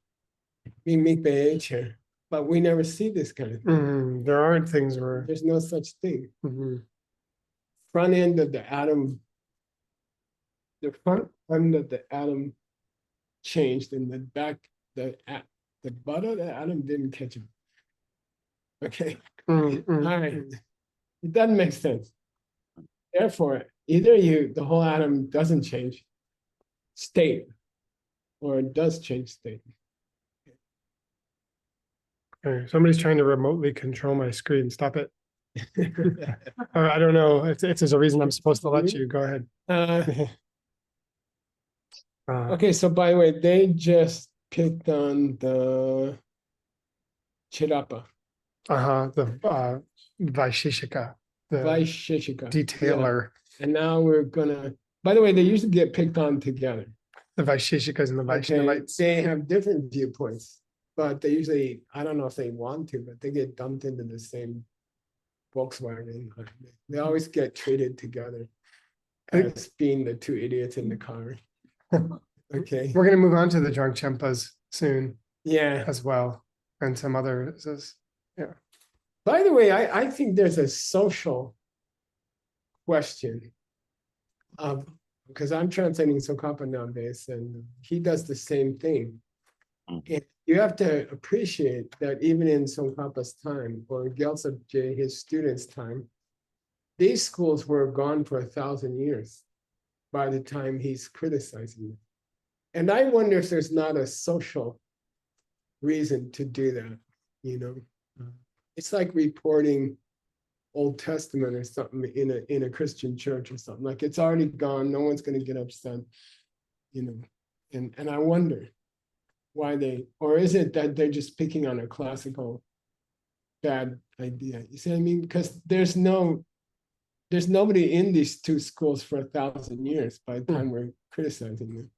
Speaker 3: But we never see this kind of thing.
Speaker 1: Mhm. There aren't things where.
Speaker 3: There's no such thing.
Speaker 1: Mhm,
Speaker 3: Front end of the atom, the front end of the atom changed, and the back, the butt of the atom didn't catch up. Okay.
Speaker 1: mhm, mhm,
Speaker 3: All right.
Speaker 1: mhm.
Speaker 3: It doesn't make sense. Therefore, the whole atom doesn't change state, or it does change state.
Speaker 1: Okay, somebody's trying to remotely control my screen. Stop it. Or I don't know if there's a reason I'm supposed to let you. Go ahead.
Speaker 3: Okay, so by the way, they just picked on the Chirapa,
Speaker 1: The Vaisheshika, the
Speaker 3: Vaisheshika.
Speaker 1: detailer,
Speaker 3: And now we're gonna, by the way, they usually get picked on together.
Speaker 1: the Vaisheshikas and the
Speaker 3: Okay,
Speaker 1: Vaishnavites.
Speaker 3: they have different viewpoints, but they usually, I don't know if they want to, but they get dumped into the same Volkswagen. They always get treated together as being the two idiots in the car. Okay,
Speaker 1: We're gonna move on to the drunk Chempas soon
Speaker 3: yeah.
Speaker 1: as well, and some other.
Speaker 3: By the way, I think there's a social question of, because I'm translating Tsongkhapa nowadays, and he does the same thing. And you have to appreciate that even in Tsongkhapa's time, or Gyaltsab Je, his students' time, these schools were gone for 1,000 years by the time he's criticizing them. And I wonder if there's not a social reason to do that, you know? It's like reporting Old Testament or something in a Christian church or something. Like, it's already gone, no one's gonna get upset, you know? And I wonder why or is it that they're just picking on a classical bad idea? You see what I mean? Because there's nobody in these two schools for 1,000 years by the time we're criticizing them.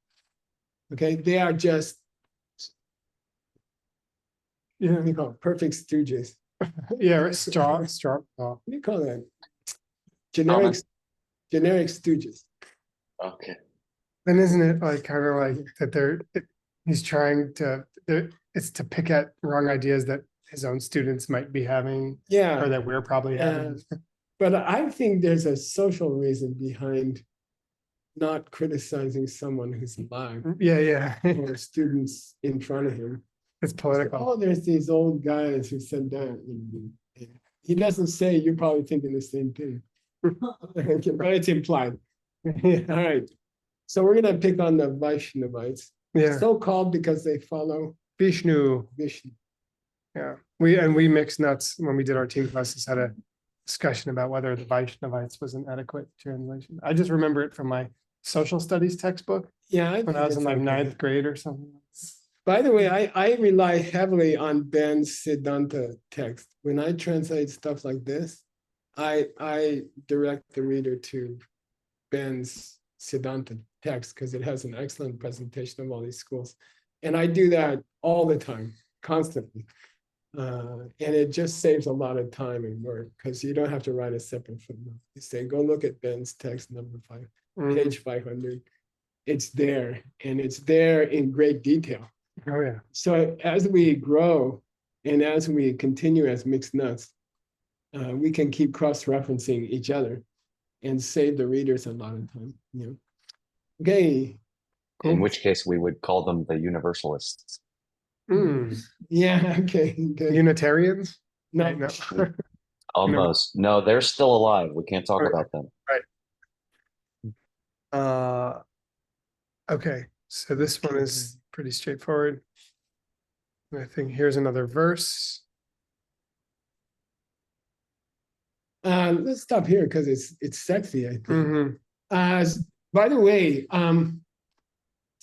Speaker 3: Okay, they are just, what do you call it? Perfect stooges.
Speaker 1: Yeah, straw.
Speaker 3: What do you call that? Generic stooges.
Speaker 2: Okay.
Speaker 1: Then isn't it like kind of like that he's trying to, it's to pick at wrong ideas that his own students might be having,
Speaker 3: Yeah.
Speaker 1: or that we're probably having.
Speaker 3: But I think there's a social reason behind not criticizing someone who's alive.
Speaker 1: Yeah.
Speaker 3: Or students in front of him.
Speaker 1: It's political.
Speaker 3: Oh, there's these old guys who said that. And he doesn't say, you're probably thinking the same thing. But it's implied. All right. So we're gonna pick on the Vaishnavites.
Speaker 1: Yeah.
Speaker 3: So called because they follow
Speaker 1: Vishnu.
Speaker 3: Vishnu.
Speaker 1: Yeah. We mixed nuts when we did our team classes, had a discussion about whether the Vaishnavites was an adequate translation. I just remember it from my social studies textbook.
Speaker 3: Yeah.
Speaker 1: When I was in like ninth grade or something.
Speaker 3: By the way, I rely heavily on Ben's Siddhanta text. When I translate stuff like this, I direct the reader to Ben's Siddhanta text because it has an excellent presentation of all these schools. And I do that all the time, constantly. And it just saves a lot of time and work because you don't have to write a separate footnote. You say, go look at Ben's text number 5, page 500. It's there, and it's there in great detail.
Speaker 1: Oh, yeah.
Speaker 3: So as we grow and as we continue as mixed nuts, we can keep cross-referencing each other and save the readers a lot of time. You know? Okay. Cool.
Speaker 2: In which case we would call them the Universalists.
Speaker 3: Yeah, okay.
Speaker 1: Unitarians?
Speaker 3: No.
Speaker 2: Almost. No, they're still alive. We can't talk about them.
Speaker 1: Right. Okay, so this one is pretty straightforward. And I think here's another verse.
Speaker 3: Let's stop here because it's sexy, I think.
Speaker 1: Mhm.
Speaker 3: By the way,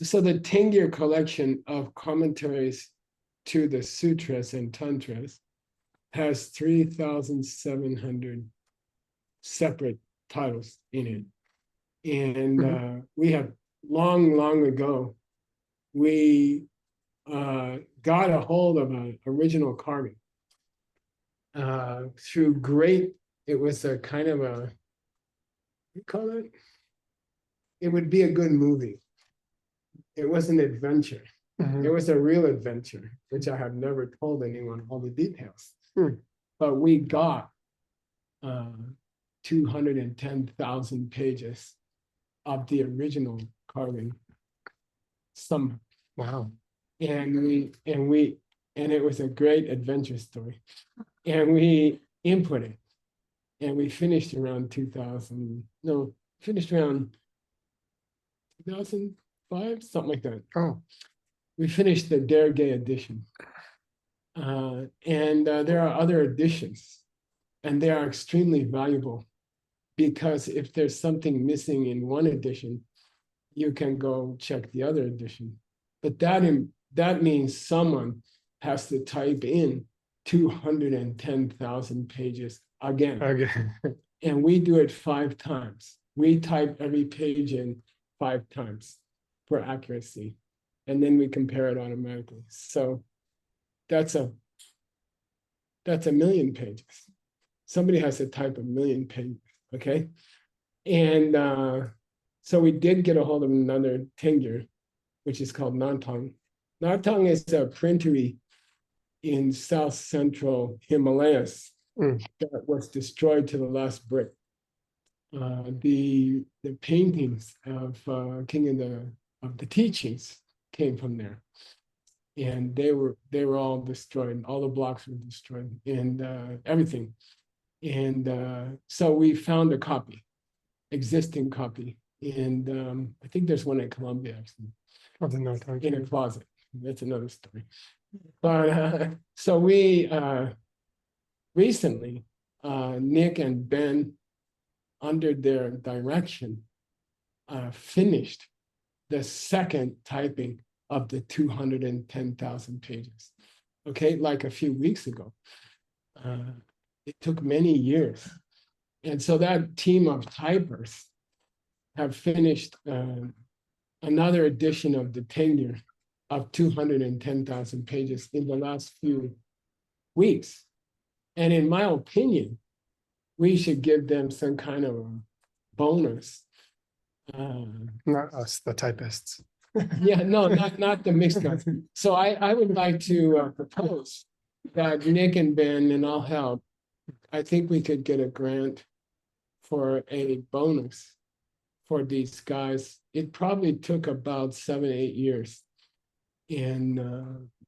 Speaker 3: so the Tengyur collection of commentaries to the sutras and tantras has 3,700 separate titles in it. And we have long ago, we got a hold of an original carving through great, it was a kind of a, what do you call it? It would be a good movie. It was an adventure.
Speaker 1: Mhm.
Speaker 3: It was a real adventure, which I have never told anyone all the details.
Speaker 1: Hmm.
Speaker 3: But we got 210,000 pages of the original carving.
Speaker 1: Wow.
Speaker 3: And it was a great adventure story. And we input it. And we finished around 2005, something like that.
Speaker 1: Oh,
Speaker 3: We finished the Dergay edition. And there are other editions, and they are extremely valuable because if there's something missing in one edition, you can go check the other edition. But that means someone has to type in 210,000 pages again.
Speaker 1: okay.
Speaker 3: And we do it 5 times. We type every page in 5 times for accuracy. And then we compare it automatically. So that's a million pages. Somebody has to type a million pages, okay? And so we did get a hold of another Tengyur, which is called Nantong. Nantong is a printery in south central Himalayas that was destroyed to the last brick. The paintings of King of the teachings came from there, and they were all destroyed. All the blocks were destroyed, and everything. And so we found a copy, existing copy, and I think there's one in Colombia actually,
Speaker 1: Of the note,
Speaker 3: in a closet. That's another story. But so we recently, Nick and Ben, under their direction, finished the second typing of the 210,000 pages. Okay, like a few weeks ago. It took many years. And so that team of typers have finished another edition of the Tengyur of 210,000 pages in the last few weeks. And in my opinion, we should give them some kind of a bonus.
Speaker 1: Not us, the typists.
Speaker 3: Yeah, no, not the mixed nuts. So I would like to propose that Nick and Ben, and I'll help. I think we could get a grant for a bonus for these guys. It probably took about 7-8 years. And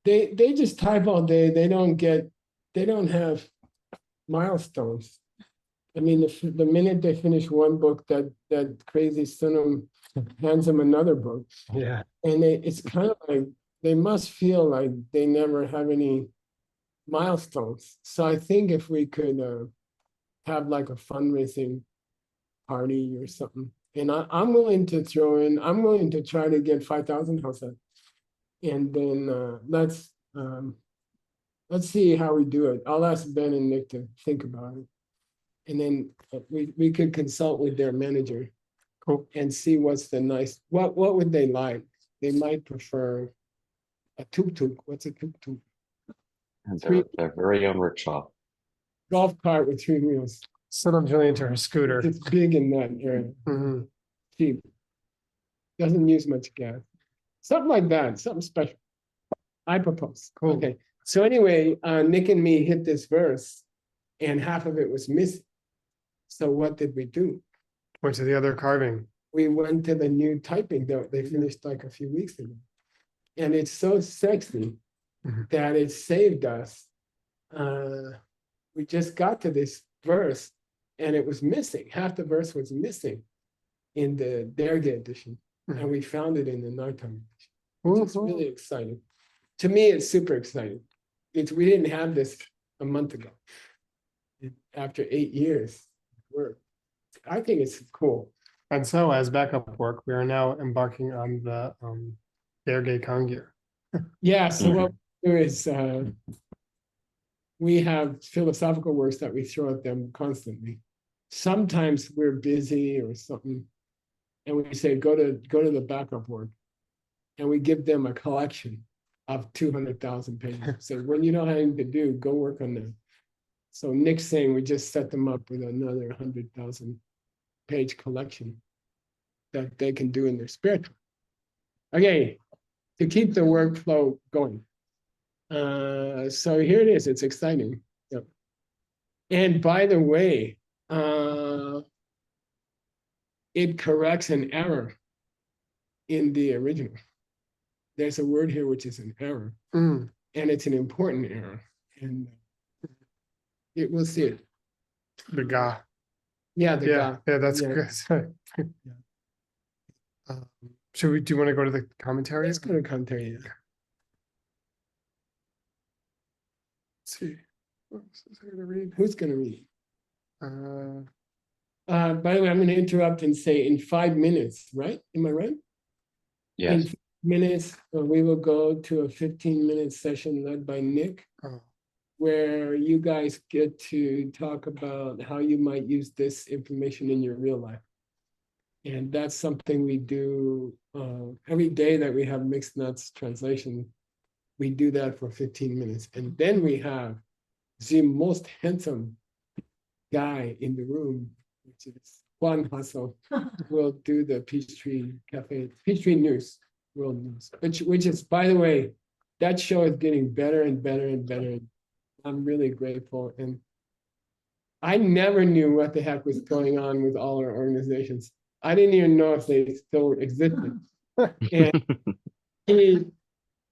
Speaker 3: they just type all day. They don't have milestones. I mean, the minute they finish one book, that crazy Sunam hands them another book.
Speaker 1: Yeah.
Speaker 3: And it's kind of like they must feel like they never have any milestones. So I think if we could have like a fundraising party or something, and I'm willing to throw in, I'm willing to try to get 5,000 houses, and then let's see how we do it. I'll ask Ben and Nick to think about it, and then we could consult with their manager.
Speaker 1: Cool.
Speaker 3: And see what's the nice, what would they like? They might prefer a tuk-tuk. What's a tuk-tuk?
Speaker 2: And their very own rickshaw.
Speaker 3: Golf cart with 3 wheels.
Speaker 1: Sunam's really into her scooter.
Speaker 3: It's big in that area.
Speaker 1: Mhm.
Speaker 3: Cheap. Doesn't use much gas. Something like that, something special. I propose.
Speaker 1: Cool.
Speaker 3: Okay. So anyway, Nick and me hit this verse and half of it was missing. So what did we do?
Speaker 1: Went to the other carving.
Speaker 3: We went to the new typing that they finished like a few weeks ago. And it's so sexy that it saved us. We just got to this verse and it was missing. Half the verse was missing. in the Derge edition, and we found it in the Nartang edition. Which is really exciting. To me, it's super exciting. We didn't have this a month ago. After 8 years, I think it's cool.
Speaker 1: And so as backup work, we are now embarking on the Derge Kangir.
Speaker 3: Yeah, so what we do is we have philosophical works that we throw at them constantly. Sometimes we're busy or something, and we say, go to the backup work. And we give them a collection of 200,000 pages. So when you don't have anything to do, go work on them. So Nick's saying we just set them up with another 100,000 page collection that they can do in their spare time. Okay, to keep the workflow going. So here it is, it's exciting. Yep. And by the way, it corrects an error in the original. There's a word here which is an error, and it's an important error, and it will see it.
Speaker 1: The Ga.
Speaker 3: Yeah, the Ga.
Speaker 1: Yeah, that's
Speaker 3: Yeah.
Speaker 1: good. Do you want to go to the commentary?
Speaker 3: Let's go to commentary. Yeah.
Speaker 1: Let's see.
Speaker 3: Who's gonna read?
Speaker 1: Uh,
Speaker 3: By the way, I'm gonna interrupt and say in 5 minutes, right? Am I right?
Speaker 2: Yes.
Speaker 3: In 5 minutes, we will go to a 15-minute session led by Nick, where you guys get to talk about how you might use this information in your real life. And that's something we do every day that we have Mixed Nuts translation. We do that for 15 minutes. And then we have the most handsome guy in the room, which is Juan Hassel, will do the Peachtree News, World News, which is, by the way, that show is getting better and better and better. I'm really grateful. And I never knew what the heck was going on with all our organizations. I didn't even know if they still existed. And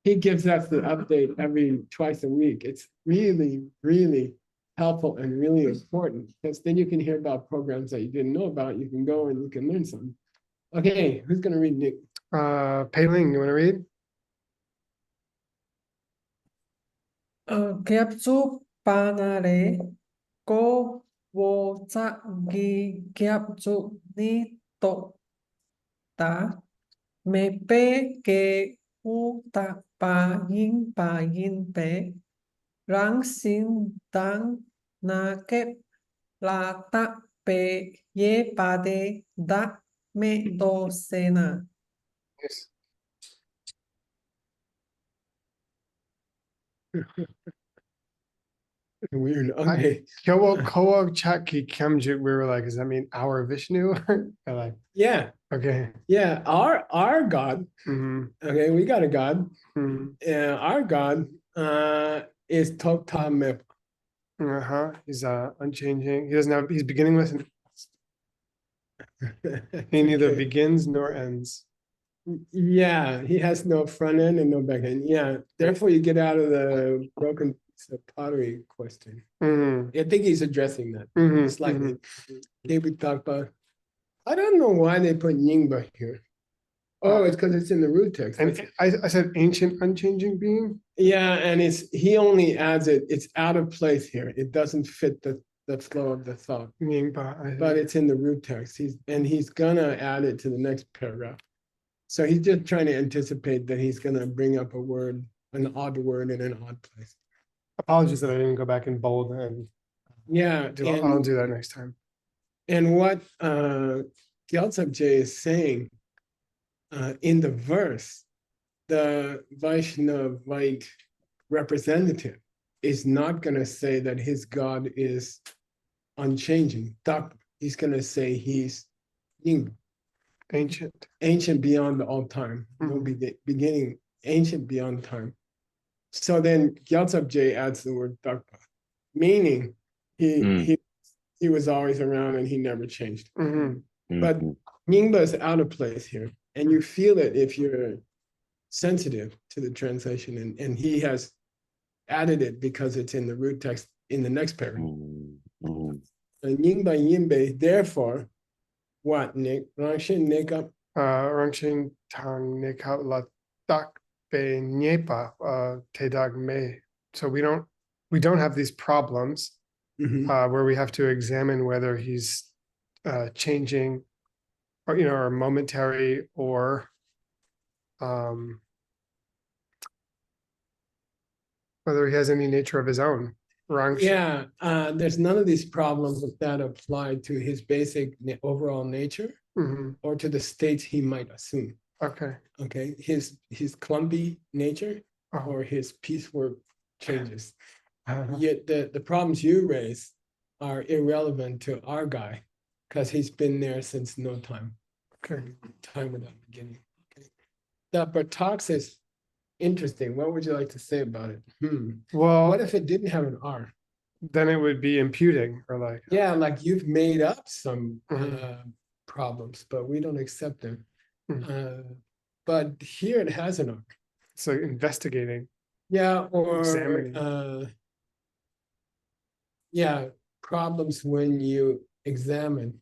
Speaker 3: he gives us the update twice a week. It's really, really helpful and really important, because then you can hear about programs that you didn't know about. You can go and you can learn something. Okay, who's gonna read, Nick?
Speaker 1: Pei Ling, you want to read?
Speaker 6: Kiap chu panare ko wo cha gi kiap chu ni to ta me pe ke u ta pa yin pe rang sin dang na ke la ta pe ye pa de da me do sena.
Speaker 1: Yes.
Speaker 3: Weird. Okay.
Speaker 1: Koa Chaki Kemjit, we were like, does that mean our Vishnu? They're like,
Speaker 3: Yeah.
Speaker 1: okay.
Speaker 3: Yeah. Our God. Okay, we got a God. And our God is Toktamep.
Speaker 1: He's unchanging. He doesn't have. He's beginning with. He neither begins nor ends.
Speaker 3: Yeah, he has no front end and no back end. Yeah, therefore you get out of the broken piece of pottery question. I think he's addressing that slightly. Okay, we talked about. I don't know why they put Nyingba here. Oh, it's because it's in the root text.
Speaker 1: And I said ancient unchanging being.
Speaker 3: Yeah, and he only adds it. It's out of place here. It doesn't fit the flow of the thought. But it's in the root text. He's gonna add it to the next paragraph. So he's just trying to anticipate that he's gonna bring up a word, an odd word in an odd place.
Speaker 1: Apologies that I didn't go back in bold and I'll do that next time.
Speaker 3: And what Gyaltsab J is saying in the verse, the Vaishnavite representative is not going to say that his God is unchanging. He's going to say he's ancient beyond all time. No beginning, ancient beyond time. So then Gyaltsab J adds the word Dakpa, meaning he was always around and he never changed. But Nyingba is out of place here. And you feel it if you're sensitive to the translation. And he has added it because it's in the root text in the next paragraph. And Nyingba Yimbe, therefore, What, Nick? Rangshin, Nick up?
Speaker 1: Rangshing tang nekha la dak be nyepa te dag me. So we don't have these problems where we have to examine whether he's changing or or momentary or whether he has any nature of his own.
Speaker 3: Yeah, there's none of these problems that apply to his basic overall nature or to the states he might assume.
Speaker 1: Okay.
Speaker 3: Okay, his clumpy nature or his piecework changes. Yet the problems you raise are irrelevant to our guy because he's been there since no time.
Speaker 1: Okay.
Speaker 3: Time without beginning. Okay. The Bartox is interesting. What would you like to say about it?
Speaker 1: Well,
Speaker 3: What if it didn't have an R?
Speaker 1: then it would be imputing or like.
Speaker 3: Yeah, like you've made up some problems, but we don't accept them. But here it has an R.
Speaker 1: So investigating.
Speaker 3: Yeah, or
Speaker 1: examining.
Speaker 3: Yeah, problems when you examine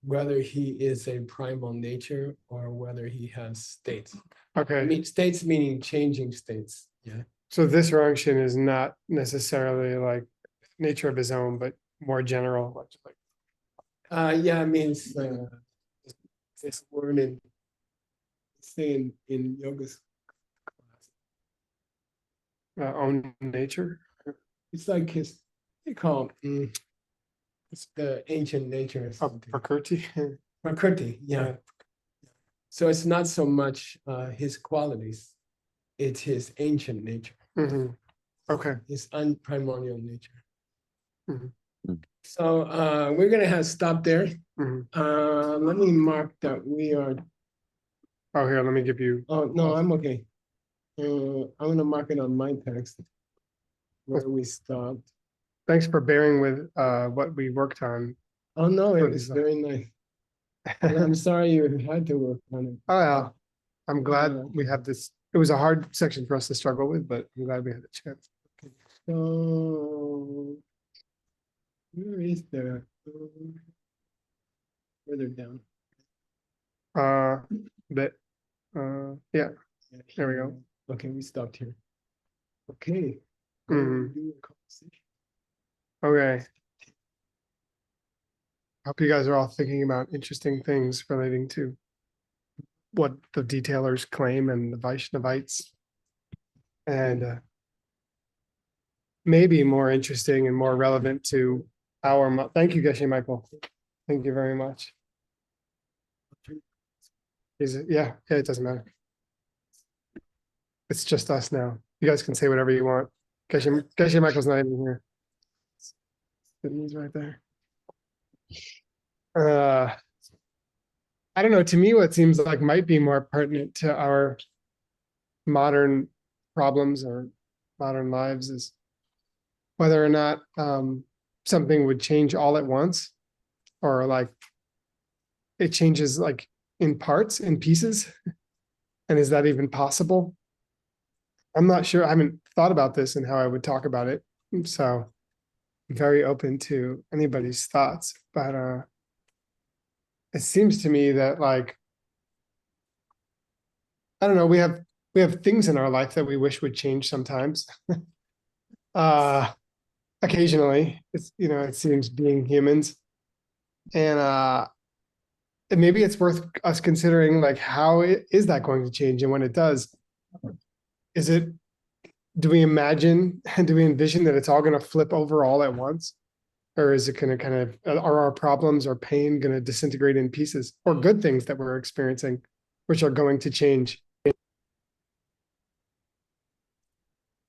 Speaker 3: whether he is a primal nature or whether he has states.
Speaker 1: Okay.
Speaker 3: I mean, states meaning changing states. Yeah.
Speaker 1: So this Rangshin is not necessarily like nature of his own, but more general.
Speaker 3: Yeah, it means this word in say in yoga's class.
Speaker 1: Own nature.
Speaker 3: It's like his they call it's the ancient nature or something.
Speaker 1: Prakriti.
Speaker 3: Prakriti, yeah. So it's not so much his qualities, it's his ancient nature.
Speaker 1: Okay.
Speaker 3: His unprimordial nature. So we're gonna have stop there. Let me mark that we are.
Speaker 1: Oh, here, let me give you.
Speaker 3: Oh, no, I'm okay. I'm gonna mark it on my text where we stopped.
Speaker 1: Thanks for bearing with what we worked on.
Speaker 3: Oh, no, it was very nice. I'm sorry you had to work on it.
Speaker 1: Oh, yeah. I'm glad we have this. It was a hard section for us to struggle with, but I'm glad we had the chance.
Speaker 3: Okay. So where is the further down?
Speaker 1: Yeah, there we go.
Speaker 3: Okay, we stopped here. Okay.
Speaker 1: Okay. Hope you guys are all thinking about interesting things relating to what the detailers claim and the Vaishnavites. And maybe more interesting and more relevant to our, thank you, Geshe Michael. Thank you very much. Yeah, it doesn't matter. It's just us now. You guys can say whatever you want. Geshe Michael's not even here. He's right there. I don't know. To me, what seems like might be more pertinent to our modern problems or modern lives is whether or not something would change all at once, or like it changes like in parts, in pieces. And is that even possible? I'm not sure. I haven't thought about this and how I would talk about it. So I'm very open to anybody's thoughts, but it seems to me that like, I don't know, we have things in our life that we wish would change sometimes. Occasionally, it's, it seems being humans. And maybe it's worth us considering like how is that going to change, and when it does, do we envision that it's all going to flip over all at once? Or is it going to are our problems or pain going to disintegrate in pieces, or good things that we're experiencing, which are going to change?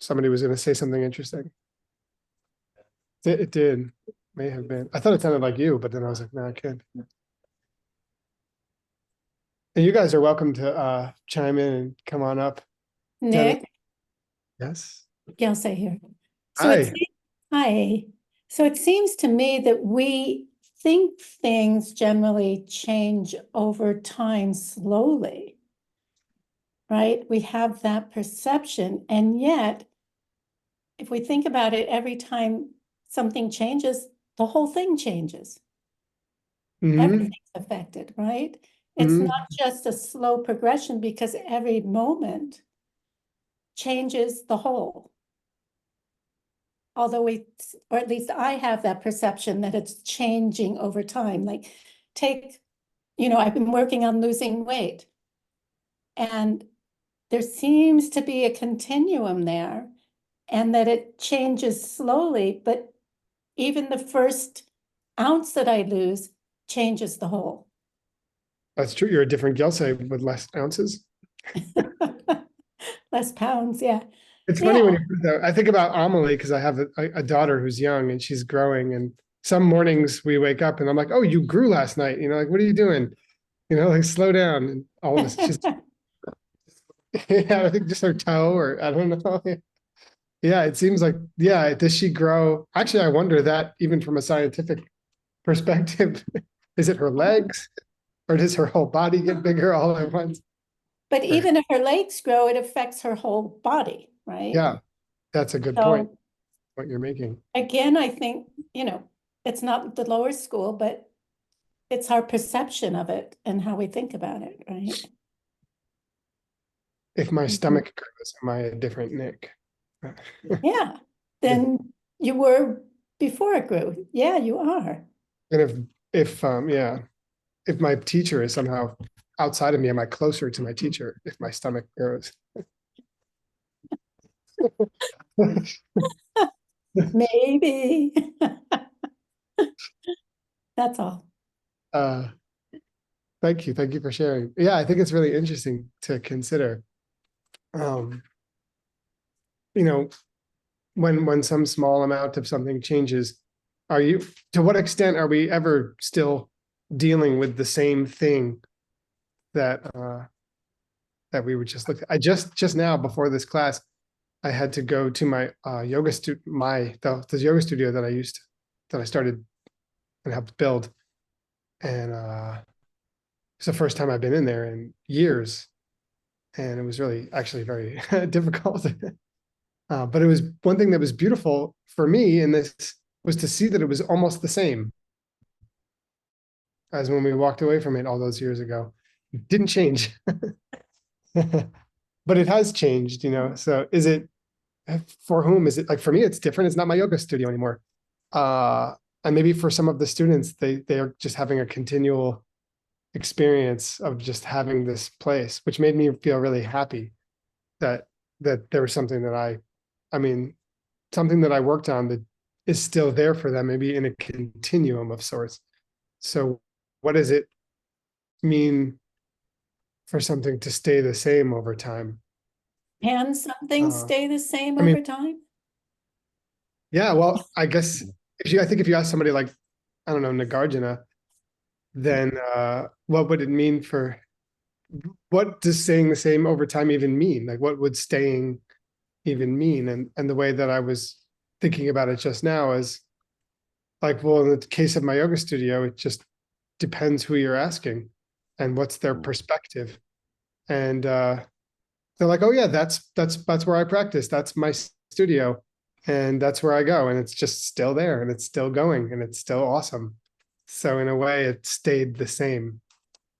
Speaker 1: Somebody was going to say something interesting. It did. May have been. I thought it sounded like you, but then I was like, no, I can't. And you guys are welcome to chime in and come on up.
Speaker 12: Nick?
Speaker 1: Yes.
Speaker 12: Gelsey here.
Speaker 1: Hi.
Speaker 12: Hi. So it seems to me that we think things generally change over time slowly, right? We have that perception. And yet, if we think about it, every time something changes, the whole thing changes.
Speaker 1: Mhm.
Speaker 12: everything's affected, right? It's
Speaker 1: Mhm.
Speaker 12: not just a slow progression because every moment changes the whole. Although or at least I have that perception that it's changing over time. Like I've been working on losing weight, and there seems to be a continuum there, and that it changes slowly, but even the first ounce that I lose changes the whole.
Speaker 1: That's true. You're a different Geshe with less ounces.
Speaker 12: Less pounds, yeah.
Speaker 1: It's funny
Speaker 12: Yeah.
Speaker 1: when you put that. I think about Amelie because I have a daughter who's young and she's growing. And some mornings we wake up and I'm like, "Oh, you grew last night." Like, what are you doing? Like slow down. And all of us just, yeah, I think just her toe, or I don't know. Yeah, it seems like, yeah. Does she grow? Actually, I wonder that even from a scientific perspective, is it her legs, or does her whole body get bigger all at once?
Speaker 12: But even if her legs grow, it affects her whole body, right?
Speaker 1: Yeah, that's a good point. What you're making.
Speaker 12: Again, I think, it's not the lower school, but it's our perception of it and how we think about it, right?
Speaker 1: If my stomach grows, am I a different Nick?
Speaker 12: Yeah, then you were before it grew. Yeah, you are.
Speaker 1: And if my teacher is somehow outside of me, am I closer to my teacher if my stomach grows?
Speaker 12: Maybe. That's all.
Speaker 1: Thank you. Thank you for sharing. Yeah, I think it's really interesting to consider. When some small amount of something changes, to what extent are we ever still dealing with the same thing that we were just looking at? I just now before this class, I had to go to my yoga the yoga studio that I started and helped build. And it's the first time I've been in there in years. And it was really actually very difficult. But it was one thing that was beautiful for me in this was to see that it was almost the same as when we walked away from it all those years ago. It didn't change. But it has changed, So is it, for whom is it? Like for me, it's different. It's not my yoga studio anymore. And maybe for some of the students, they are just having a continual experience of just having this place, which made me feel really happy that there was something that something that I worked on that is still there for them, maybe in a continuum of sorts. So what does it mean for something to stay the same over time?
Speaker 12: Can something stay the same
Speaker 1: I mean,
Speaker 12: over time?
Speaker 1: Yeah, well, I guess I think if you ask somebody like, I don't know, Nagarjuna, then what would it mean what does staying the same over time even mean? Like what would staying even mean? And the way that I was thinking about it just now is like, well, in the case of my yoga studio, it just depends who you're asking and what's their perspective. And they're like, oh yeah, that's where I practice. That's my studio. And that's where I go. And it's just still there and it's still going and it's still awesome. So in a way, it stayed the same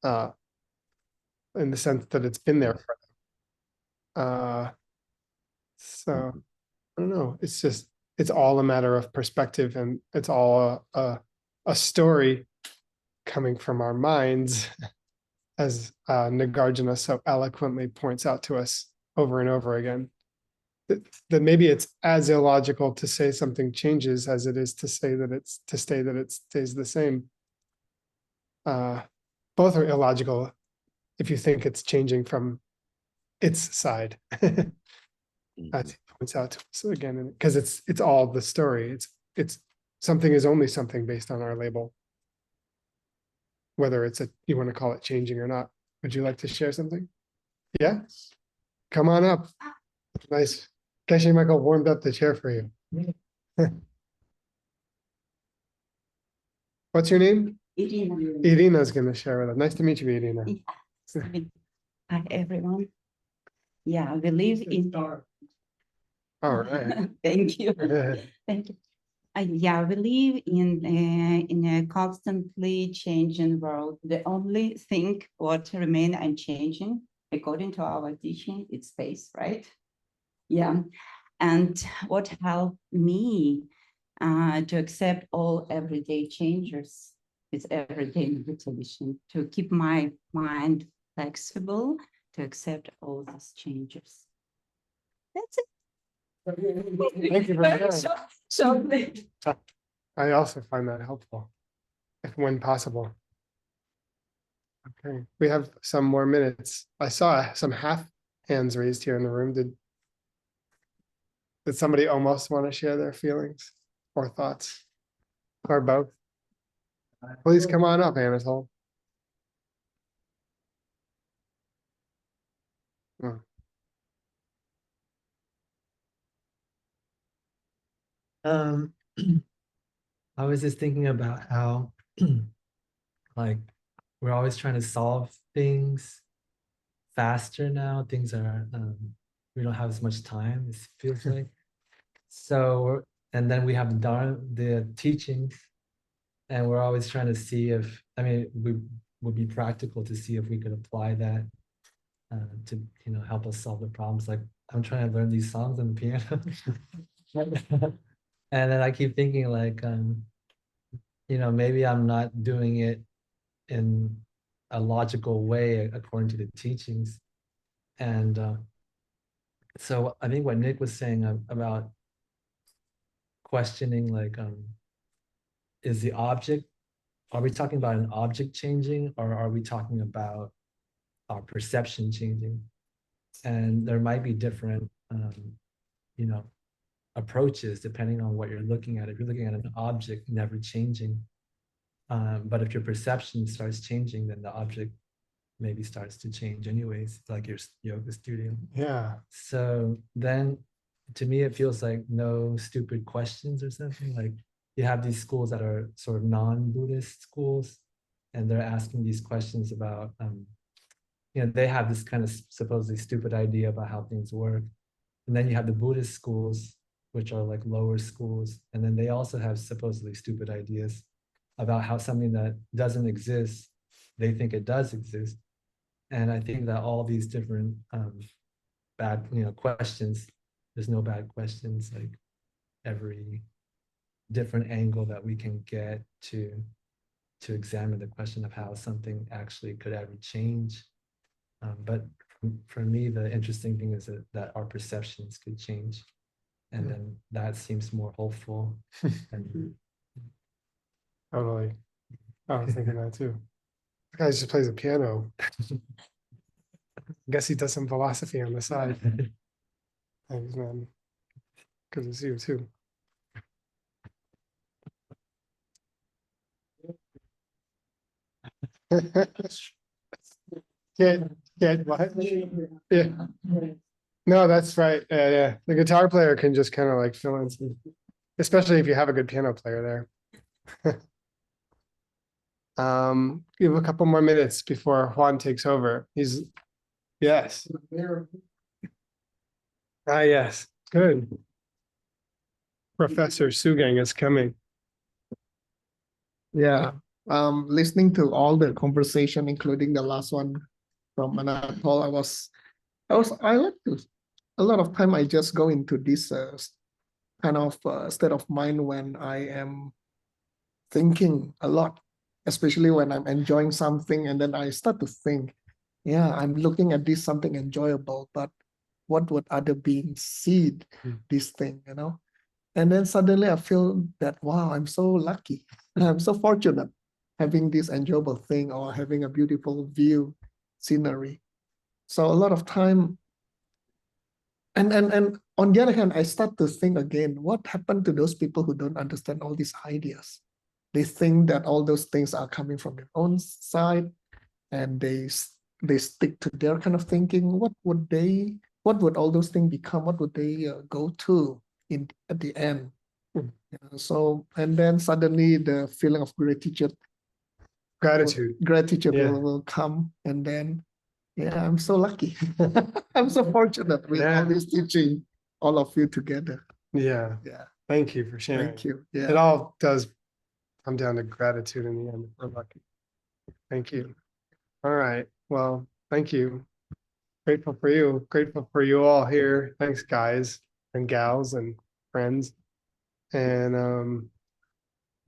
Speaker 1: in the sense that it's been there for them. So I don't know. It's all a matter of perspective, and it's all a story coming from our minds, as Nagarjuna so eloquently points out to us over and over again. That maybe it's as illogical to say something changes as it is to say that it stays the same. Both are illogical if you think it's changing from its side. As he points out to us again, because it's all the story. It's something is only something based on our label, whether you want to call it changing or not. Would you like to share something? Yeah, come on up. Nice. Geshe Michael warmed up the chair for you. What's your name?
Speaker 13: Irina.
Speaker 1: Irina's going to share with us. Nice to meet you, Irina.
Speaker 13: Hi, everyone. Yeah, I believe in.
Speaker 1: All right.
Speaker 13: Thank you. Thank you. Yeah, we live in a constantly changing world. The only thing what remain unchanging, according to our teaching, is space, right? Yeah, and what helped me to accept all everyday changes with everyday meditation, to keep my mind flexible, to accept all these changes. That's it.
Speaker 1: Thank you very much.
Speaker 13: So
Speaker 1: I also find that helpful, if when possible. Okay, we have some more minutes. I saw some half hands raised here in the room. Did somebody almost want to share their feelings or thoughts? Or both? Please come on up, Anatole. Oh.
Speaker 14: I was just thinking about how like we're always trying to solve things faster now. Things are we don't have as much time, it feels like. So and then we have the teachings, and we're always trying to see if, I mean, we would be practical to see if we could apply that to, you know, help us solve the problems. Like I'm trying to learn these songs on the piano. And then I keep thinking like, you know, maybe I'm not doing it in a logical way according to the teachings. And so I think what Nick was saying about questioning, like, is the object, are we talking about an object changing, or are we talking about our perception changing? And there might be different, you know, approaches depending on what you're looking at. If you're looking at an object never changing, but if your perception starts changing, then the object maybe starts to change anyways, like your yoga studio.
Speaker 1: Yeah.
Speaker 14: So then to me, it feels like no stupid questions or something. Like you have these schools that are sort of non-Buddhist schools, and they're asking these questions about, you know, they have this kind of supposedly stupid idea about how things work. And then you have the Buddhist schools, which are like lower schools. And then they also have supposedly stupid ideas about how something that doesn't exist, they think it does exist. And I think that all these different bad, you know, questions, there's no bad questions, like every different angle that we can get to examine the question of how something actually could ever change. But for me, the interesting thing is that our perceptions could change. And then that seems more hopeful. And
Speaker 1: Totally. I was thinking that too. The guy just plays the piano. I guess he does some philosophy on the side. Thanks, man. Good to see you too. Get what? Yeah. No, that's right. Yeah. The guitar player can just kind of like fill in some, especially if you have a good piano player there. We have a couple more minutes before Juan takes over. Yes. Yes. Good. Professor Sugang is coming.
Speaker 15: Yeah. Listening to all the conversation, including the last one from Anatole, I like to, a lot of time I just go into this kind of state of mind when I am thinking a lot, especially when I'm enjoying something, and then I start to think, yeah, I'm looking at this something enjoyable, but what would other beings see this thing, you know? And then suddenly I feel that, wow, I'm so lucky. I'm so fortunate having this enjoyable thing or having a beautiful view, scenery. So a lot of time, and on the other hand, I start to think again, what happened to those people who don't understand all these ideas? They think that all those things are coming from their own side, and they stick to their kind of thinking. What would all those things become? What would they go to at the end? So, and then suddenly the feeling of gratitude will come, and then, yeah, I'm so lucky. I'm so fortunate with all this teaching, all of you together.
Speaker 1: Yeah. Thank you for sharing.
Speaker 15: Thank you.
Speaker 1: It
Speaker 15: Yeah.
Speaker 1: all does come down to gratitude in the end, if we're lucky. Thank you. All right, well, thank you. Grateful for you, grateful for you all here. Thanks, guys and gals and friends. And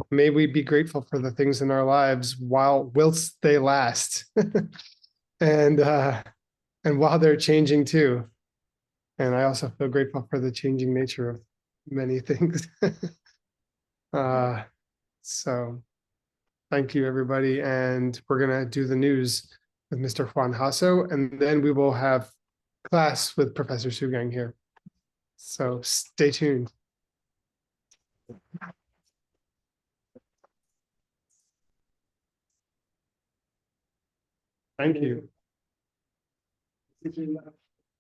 Speaker 1: may we be grateful for the things in our lives whilst they last. And while they're changing too. And I also feel grateful for the changing nature of many things. So thank you, everybody. And we're gonna do the news with Mr. Juan Hasso, and then we will have class with Professor Xuanzang here. So stay tuned. Thank you.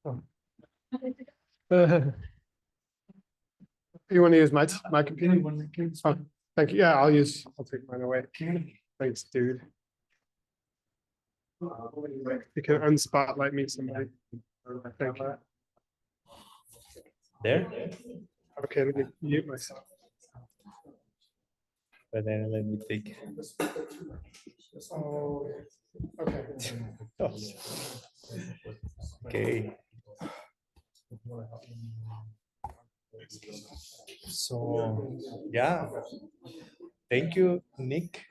Speaker 1: Oh. You want to use my computer? Oh, thank you. Yeah, I'll take mine away. Thanks, dude. You can unspotlight me, somebody. Thank you.
Speaker 16: There?
Speaker 1: Okay, let me mute myself.
Speaker 16: But then let me think.
Speaker 1: Oh, okay.
Speaker 16: Okay. So, yeah. Thank you, Nick.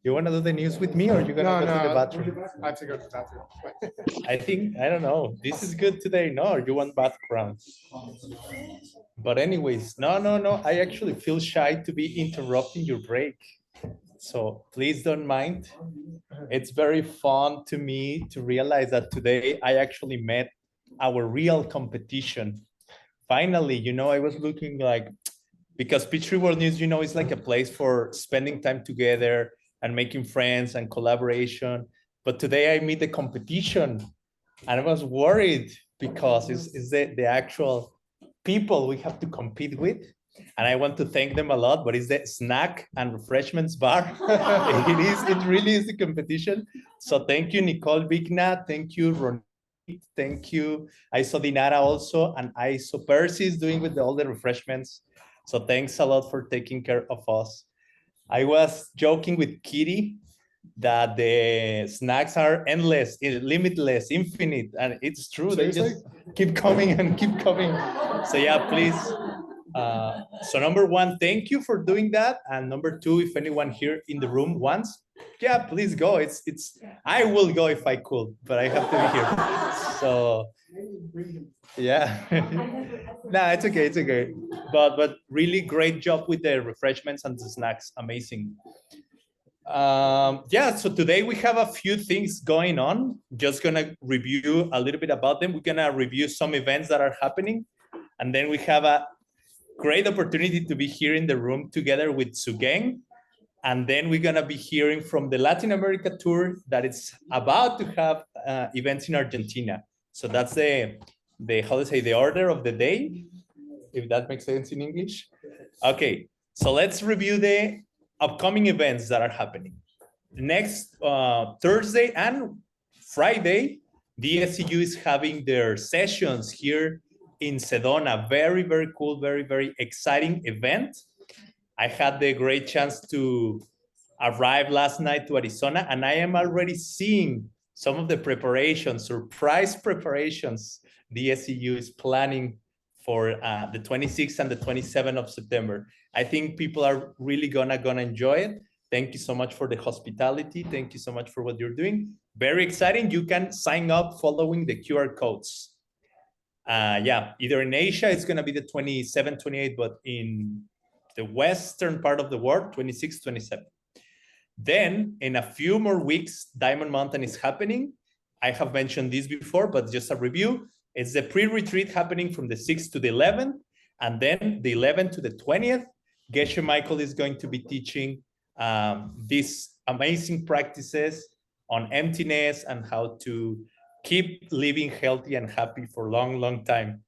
Speaker 16: You want to do the news with me or you going to go to the bathroom?
Speaker 1: I have to go to the bathroom.
Speaker 16: I don't know. This is good today. No, or you want background? But anyways, no. I actually feel shy to be interrupting your break. So please don't mind. It's very fun to me to realize that today I actually met our real competition. Finally, I was looking like, because Peachtree World News, is like a place for spending time together and making friends and collaboration. But today I meet the competition and I was worried because it's the actual people we have to compete with. And I want to thank them a lot, but it's the snack and refreshments bar. It really is the competition. So thank you, Nicole Vigna. Thank you, Ron. Thank you. I saw Dinara also, and I saw Percy is doing with all the refreshments. So thanks a lot for taking care of us. I was joking with Kitty that the snacks are endless, limitless, infinite, and it's true.
Speaker 1: Seriously?
Speaker 16: They just keep coming and keep coming. So yeah, please. So number one, thank you for doing that. And number two, if anyone here in the room wants, yeah, please go. It's I will go if I could, but I have to be here. So yeah. No, it's okay. But really great job with the refreshments and the snacks. Amazing. Yeah, so today we have a few things going on. Just gonna review a little bit about them. We're gonna review some events that are happening, and then we have a great opportunity to be here in the room together with Xuanzang. And then we're gonna be hearing from the Latin America tour that it's about to have events in Argentina. So that's the how to say, the order of the day, if that makes sense in English. Okay, so let's review the upcoming events that are happening. Next Thursday and Friday, the SCU is having their sessions here in Sedona. Very, very cool, very, very exciting event. I had the great chance to arrive last night to Arizona, and I am already seeing some of the preparations, surprise preparations the SCU is planning for the 26th and the 27th of September. I think people are really gonna enjoy it. Thank you so much for the hospitality. Thank you so much for what you're doing. Very exciting. You can sign up following the QR codes. Yeah, either in Asia, it's gonna be the 27, 28, but in the western part of the world, 26, 27. Then in a few more weeks, Diamond Mountain is happening. I have mentioned this before, but just a review. It's the pre-retreat happening from the 6th to the 11th, and then the 11th to the 20th. Geshe Michael is going to be teaching these amazing practices on emptiness and how to keep living healthy and happy for a long, long time.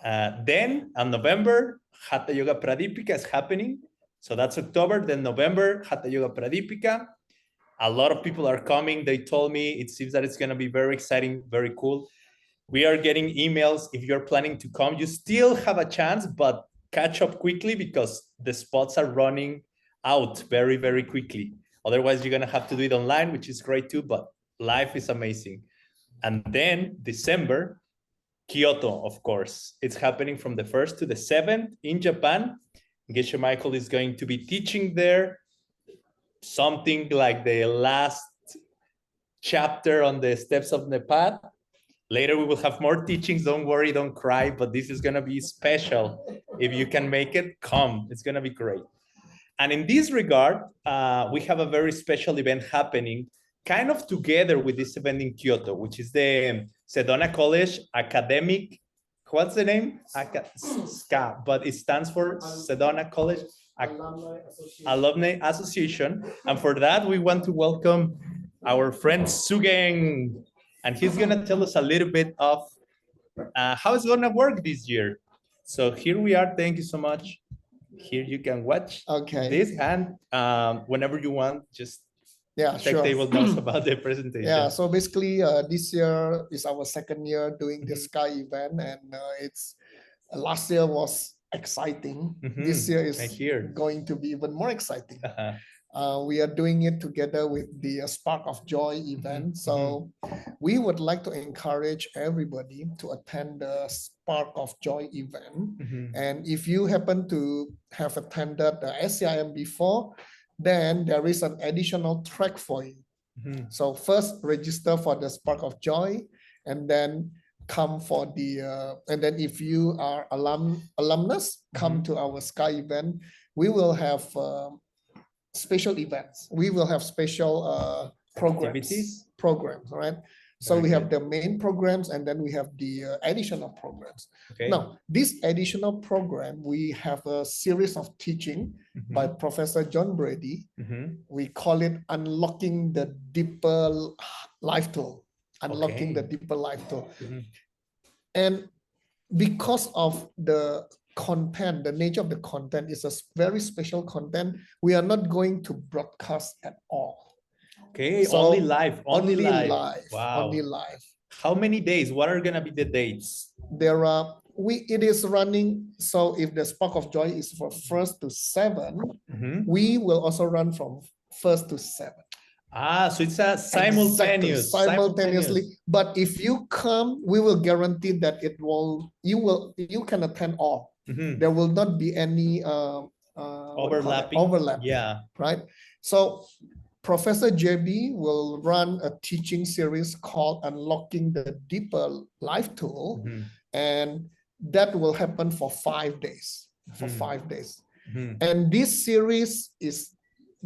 Speaker 16: Then in November, Hatha Yoga Pradipika is happening. So that's October. Then November, Hatha Yoga Pradipika. A lot of people are coming. They told me it seems that it's going to be very exciting, very cool. We are getting emails. If you're planning to come, you still have a chance, but catch up quickly because the spots are running out very, very quickly. Otherwise, you're gonna have to do it online, which is great too, but life is amazing. And then December, Kyoto, of course. It's happening from the 1st to the 7th in Japan. Geshe Michael is going to be teaching there something like the last chapter on the steps of Nepal. Later, we will have more teachings. Don't worry, don't cry, but this is gonna be special. If you can make it, come. It's gonna be great. And in this regard, we have a very special event happening kind of together with this event in Kyoto, which is the Sedona College Academic, what's the name? SCA, but it stands for Sedona College Alumni Association. And for that, we want to welcome our friend Xuanzang, and he's gonna tell us a little bit of how it's gonna work this year. So here we are, thank you so much. Here you can watch this, and whenever you want, just take table notes about the presentation.
Speaker 15: Yeah, so basically this year is our second year doing the Sky event, and it's last year was exciting. This year is going to be even more exciting. We are doing it together with the Spark of Joy event. So we would like to encourage everybody to attend the Spark of Joy event. And if you happen to have attended the SCIM before, then there is an additional track for you. So first register for the Spark of Joy, and then come for the, and then if you are alumnus, come to our Sky event. We will have special events. We will have special programs, right? So we have the main programs, and then we have the additional programs. Now, this additional program, we have a series of teaching by Professor John Brady. We call it Unlocking the Deeper Life Tool. Unlocking the Deeper Life Tool. And because of the content, the nature of the content is a very special content, we are not going to broadcast at all. So
Speaker 16: only live, only live.
Speaker 15: Wow. Only live.
Speaker 16: How many days? What are gonna be the dates?
Speaker 15: There are, it is running, so if the Spark of Joy is from 1st to 7th, we will also run from 1st to 7th.
Speaker 16: So it's a simultaneous.
Speaker 15: Simultaneously. But if you come, we will guarantee that you can attend all. There will not be any overlap.
Speaker 16: Yeah.
Speaker 15: Right. So Professor JB will run a teaching series called Unlocking the Deeper Life Tool, and that will happen for 5 days. For 5 days. And this series is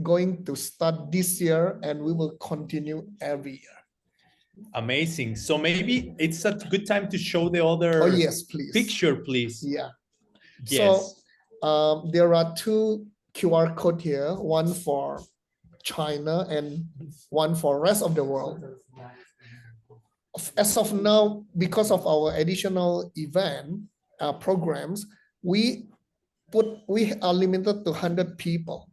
Speaker 15: going to start this year, and we will continue every year.
Speaker 16: Amazing. So maybe it's a good time to show the other picture, please.
Speaker 15: Yeah. Yes. So there are 2 QR codes here, one for China and one for rest of the world. As of now, because of our additional event programs, we are limited to 100 people.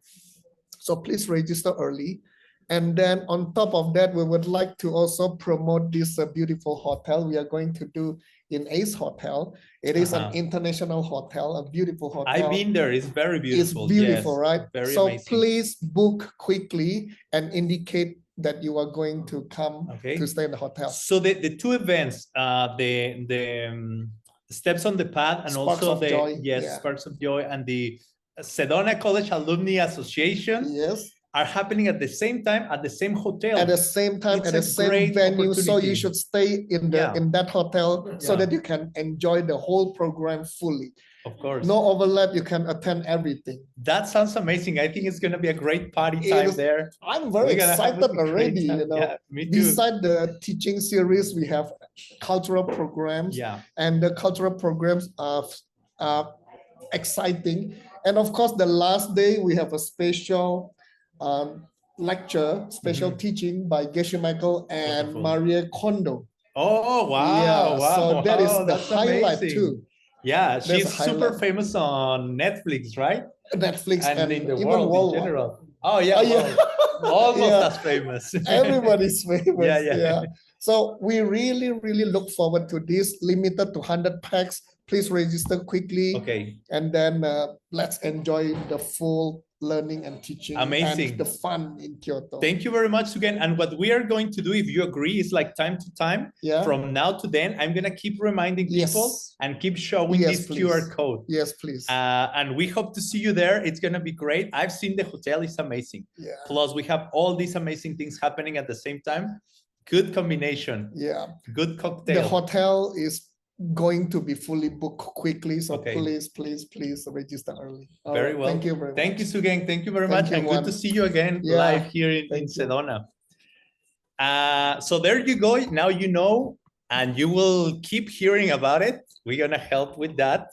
Speaker 15: So please register early. And then on top of that, we would like to also promote this beautiful hotel we are going to do in Ace Hotel. It is an international hotel, a beautiful hotel.
Speaker 16: I've been there. It's very beautiful.
Speaker 15: It's beautiful, right?
Speaker 16: Very
Speaker 15: so
Speaker 16: amazing.
Speaker 15: Please book quickly and indicate that you are going to come to stay in the hotel.
Speaker 16: So the 2 events, the Steps on the Path, and
Speaker 15: Sparks
Speaker 16: also
Speaker 15: of
Speaker 16: the
Speaker 15: Joy.
Speaker 16: Sparks of Joy, and the Sedona College Alumni Association are happening at the same time at the same hotel.
Speaker 15: At the same time,
Speaker 16: It's
Speaker 15: at the
Speaker 16: a
Speaker 15: same
Speaker 16: great
Speaker 15: venue. So
Speaker 16: opportunity.
Speaker 15: you should stay in that hotel so that you can enjoy the whole program fully.
Speaker 16: Of course.
Speaker 15: No overlap, you can attend everything.
Speaker 16: That sounds amazing. I think it's going to be a great party time there.
Speaker 15: I'm very excited already. You know,
Speaker 16: Yeah, me too.
Speaker 15: beside the teaching series, we have cultural programs. And the cultural programs are exciting. And of course, the last day we have a special lecture, special teaching by Geshe Michael and Maria Kondo.
Speaker 16: Oh, wow.
Speaker 15: Yeah,
Speaker 16: wow.
Speaker 15: so that is the
Speaker 16: That's
Speaker 15: highlight
Speaker 16: amazing.
Speaker 15: too.
Speaker 16: Yeah,
Speaker 15: That's
Speaker 16: she's
Speaker 15: a
Speaker 16: super
Speaker 15: highlight.
Speaker 16: famous on Netflix, right?
Speaker 15: Netflix
Speaker 16: and in the
Speaker 15: even
Speaker 16: world in
Speaker 15: worldwide.
Speaker 16: general. Oh, yeah. Almost as famous.
Speaker 15: Everybody's famous.
Speaker 16: Yeah.
Speaker 15: So we really, really look forward to this, limited to 100 packs. please register quickly.
Speaker 16: Okay.
Speaker 15: And then let's enjoy the full learning and teaching
Speaker 16: Amazing.
Speaker 15: and the fun in Kyoto.
Speaker 16: Thank you very much again. And what we are going to do, if you agree, is like time to time.
Speaker 15: Yeah.
Speaker 16: From now to then, I'm gonna keep reminding people and keep showing this QR code.
Speaker 15: Yes, please.
Speaker 16: And we hope to see you there. It's gonna be great. I've seen the hotel; it's amazing.
Speaker 15: Yeah.
Speaker 16: Plus, we have all these amazing things happening at the same time. Good combination.
Speaker 15: Yeah.
Speaker 16: Good cocktail.
Speaker 15: The hotel is going to be fully booked quickly, so
Speaker 16: Okay.
Speaker 15: please register early. All
Speaker 16: Very
Speaker 15: right,
Speaker 16: well.
Speaker 15: Thank you very much.
Speaker 16: Thank you, Sugeng. Thank you very
Speaker 15: Thank
Speaker 16: much.
Speaker 15: you,
Speaker 16: And good to
Speaker 15: Juan.
Speaker 16: see you again
Speaker 15: Yeah,
Speaker 16: live here in
Speaker 15: thank you.
Speaker 16: Sedona. So there you go. Now you know, and you will keep hearing about it. We're gonna help with that.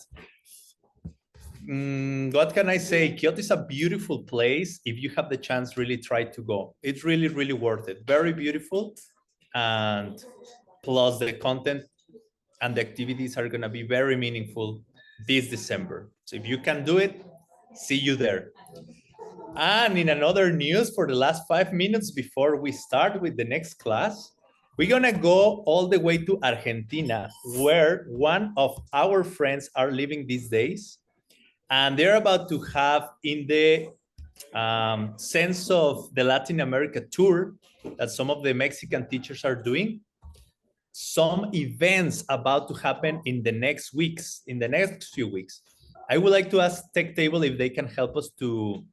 Speaker 16: What can I say? Kyoto is a beautiful place. If you have the chance, really try to go. It's really, really worth it. Very beautiful. And plus the content and the activities are gonna be very meaningful this December. So if you can do it, see you there. And in another news for the last 5 minutes before we start with the next class, we're gonna go all the way to Argentina, where one of our friends are living these days. And they're about to have, in the sense of the Latin America tour that some of the Mexican teachers are doing, some events about to happen in the next weeks, in the next few weeks. I would like to ask Tech Table if they can help us to,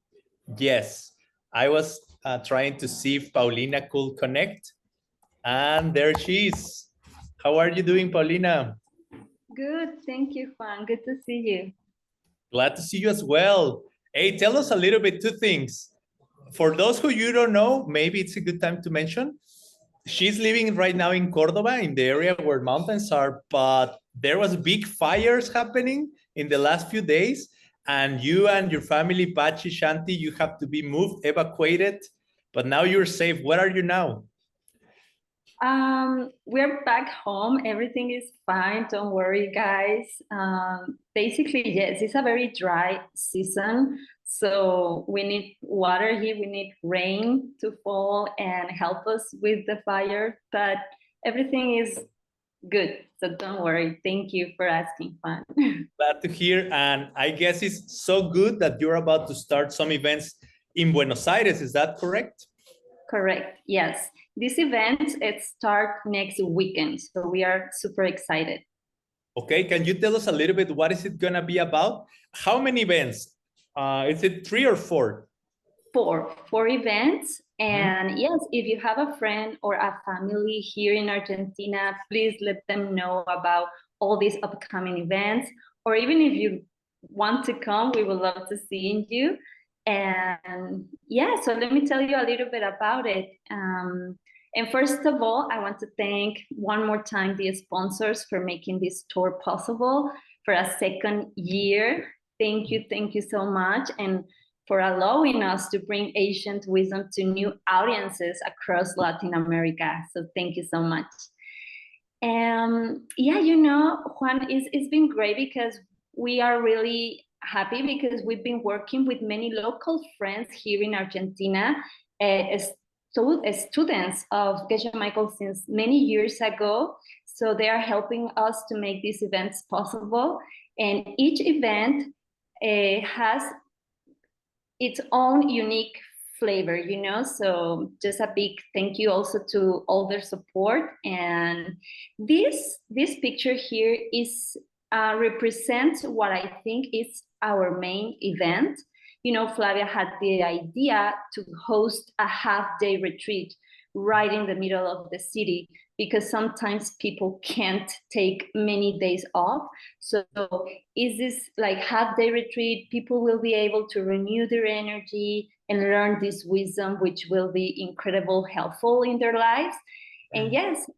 Speaker 16: yes, I was trying to see if Paulina could connect, and there she is. How are you doing, Paulina?
Speaker 17: Good, thank you, Juan. Good to see you.
Speaker 16: Glad to see you as well. Hey, tell us a little bit, two things. For those who you don't know, maybe it's a good time to mention, she's living right now in Cordoba, in the area where mountains are, but there was big fires happening in the last few days, and you and your family, Pachi, Shanti, you have to be moved, evacuated, but now you're safe. Where are you now?
Speaker 17: We're back home. Everything is fine. Don't worry, guys. Basically, yes, it's a very dry season. So we need water here. We need rain to fall and help us with the fire. But everything is good. So don't worry. Thank you for asking, Juan.
Speaker 16: Glad to hear. And I guess it's so good that you're about to start some events in Buenos Aires. Is that correct?
Speaker 17: Correct. Yes. This event, it starts next weekend. So we are super excited.
Speaker 16: Okay. Can you tell us a little bit, what is it going to be about? How many events? Is it 3 or 4?
Speaker 17: Four events. And yes, if you have a friend or a family here in Argentina, please let them know about all these upcoming events. Or even if you want to come, we would love to see you. And yeah, so let me tell you a little bit about it. And first of all, I want to thank one more time the sponsors for making this tour possible for a second year. Thank you so much. And for allowing us to bring ancient wisdom to new audiences across Latin America. So thank you so much. Yeah, you know, Juan, it's been great because we are really happy because we've been working with many local friends here in Argentina, as students of Geshe Michael since many years ago. So they are helping us to make these events possible. And each event has its own unique flavor, you know, so just a big thank you also to all their support. And this picture here is represents what I think is our main event. You know, Flavia had the idea to host a half-day retreat right in the middle of the city because sometimes people can't take many days off. So is this like half-day retreat? People will be able to renew their energy and learn this wisdom, which will be incredible, helpful in their lives. And yes,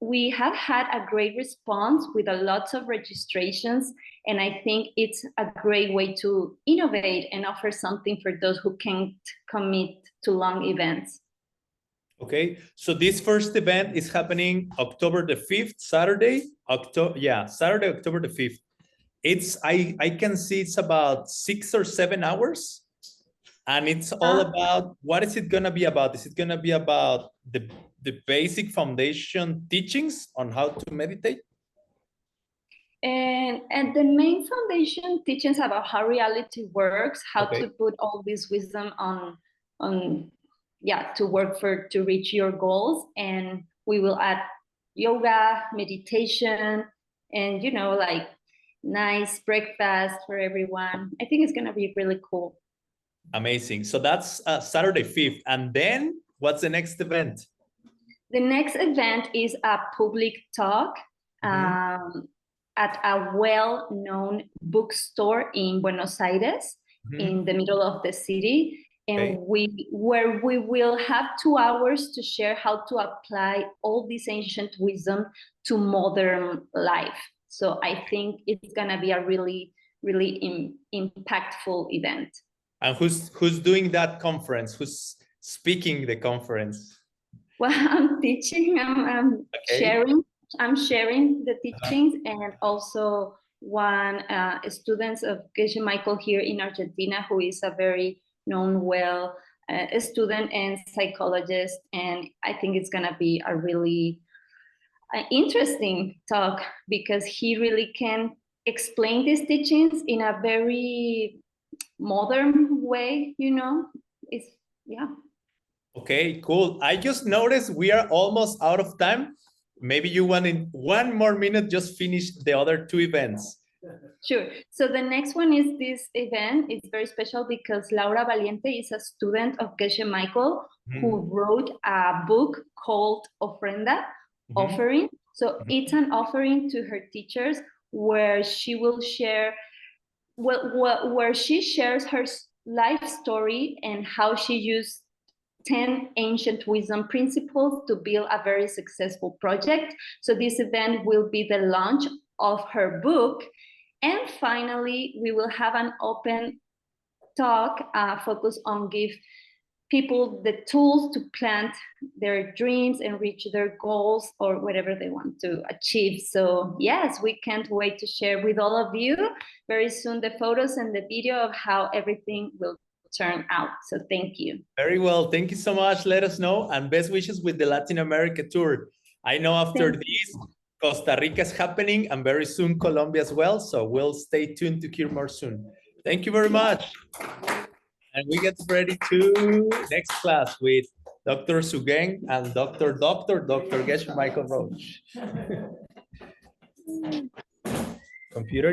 Speaker 17: we have had a great response with a lot of registrations. And I think it's a great way to innovate and offer something for those who can't commit to long events.
Speaker 16: Okay, so this first event is happening October the 5th, Saturday, Saturday, October the 5th. It's, I can see it's about 6 or 7 hours. And it's all about, what is it gonna be about? Is it gonna be about the basic foundation teachings on how to meditate?
Speaker 17: And the main foundation teaches about how reality works, how
Speaker 16: Okay.
Speaker 17: to put all this wisdom on to work to reach your goals. And we will add yoga, meditation, and like nice breakfast for everyone. I think it's gonna be really cool.
Speaker 16: Amazing. So that's Saturday 5th. And then what's the next event?
Speaker 17: The next event is a public talk at a well-known bookstore in Buenos Aires, in the middle of the city. And where we will have 2 hours to share how to apply all this ancient wisdom to modern life. So I think it's gonna be a really, really impactful event.
Speaker 16: And who's doing that conference? Who's speaking the conference?
Speaker 17: Well, I'm teaching, I'm sharing the teachings, and also one student of Geshe Michael here in Argentina, who is a very known a student and psychologist. And I think it's gonna be a really interesting talk, because he really can explain these teachings in a very modern way,
Speaker 16: Okay, cool. I just noticed we are almost out of time. Maybe you want in 1 more minute, just finish the other 2 events.
Speaker 17: Sure. So the next one is this event. It's very special because Laura Valiente is a student of Geshe Michael who wrote a book called Ofrenda, Offering. So it's an offering to her teachers where she will share, where she shares her life story and how she used 10 ancient wisdom principles to build a very successful project. So this event will be the launch of her book. And finally, we will have an open talk focused on give people the tools to plant their dreams and reach their goals or whatever they want to achieve. So yes, we can't wait to share with all of you very soon the photos and the video of how everything will turn out. So thank you.
Speaker 16: Very well. Thank you so much. Let us know, and best wishes with the Latin America tour. I know after this, Costa Rica is happening, and very soon Colombia as well. So we'll stay tuned to hear more soon. Thank you very much. And we get ready to next class with Dr. Xuanzang and Dr. Geshe Michael Roach. Computer.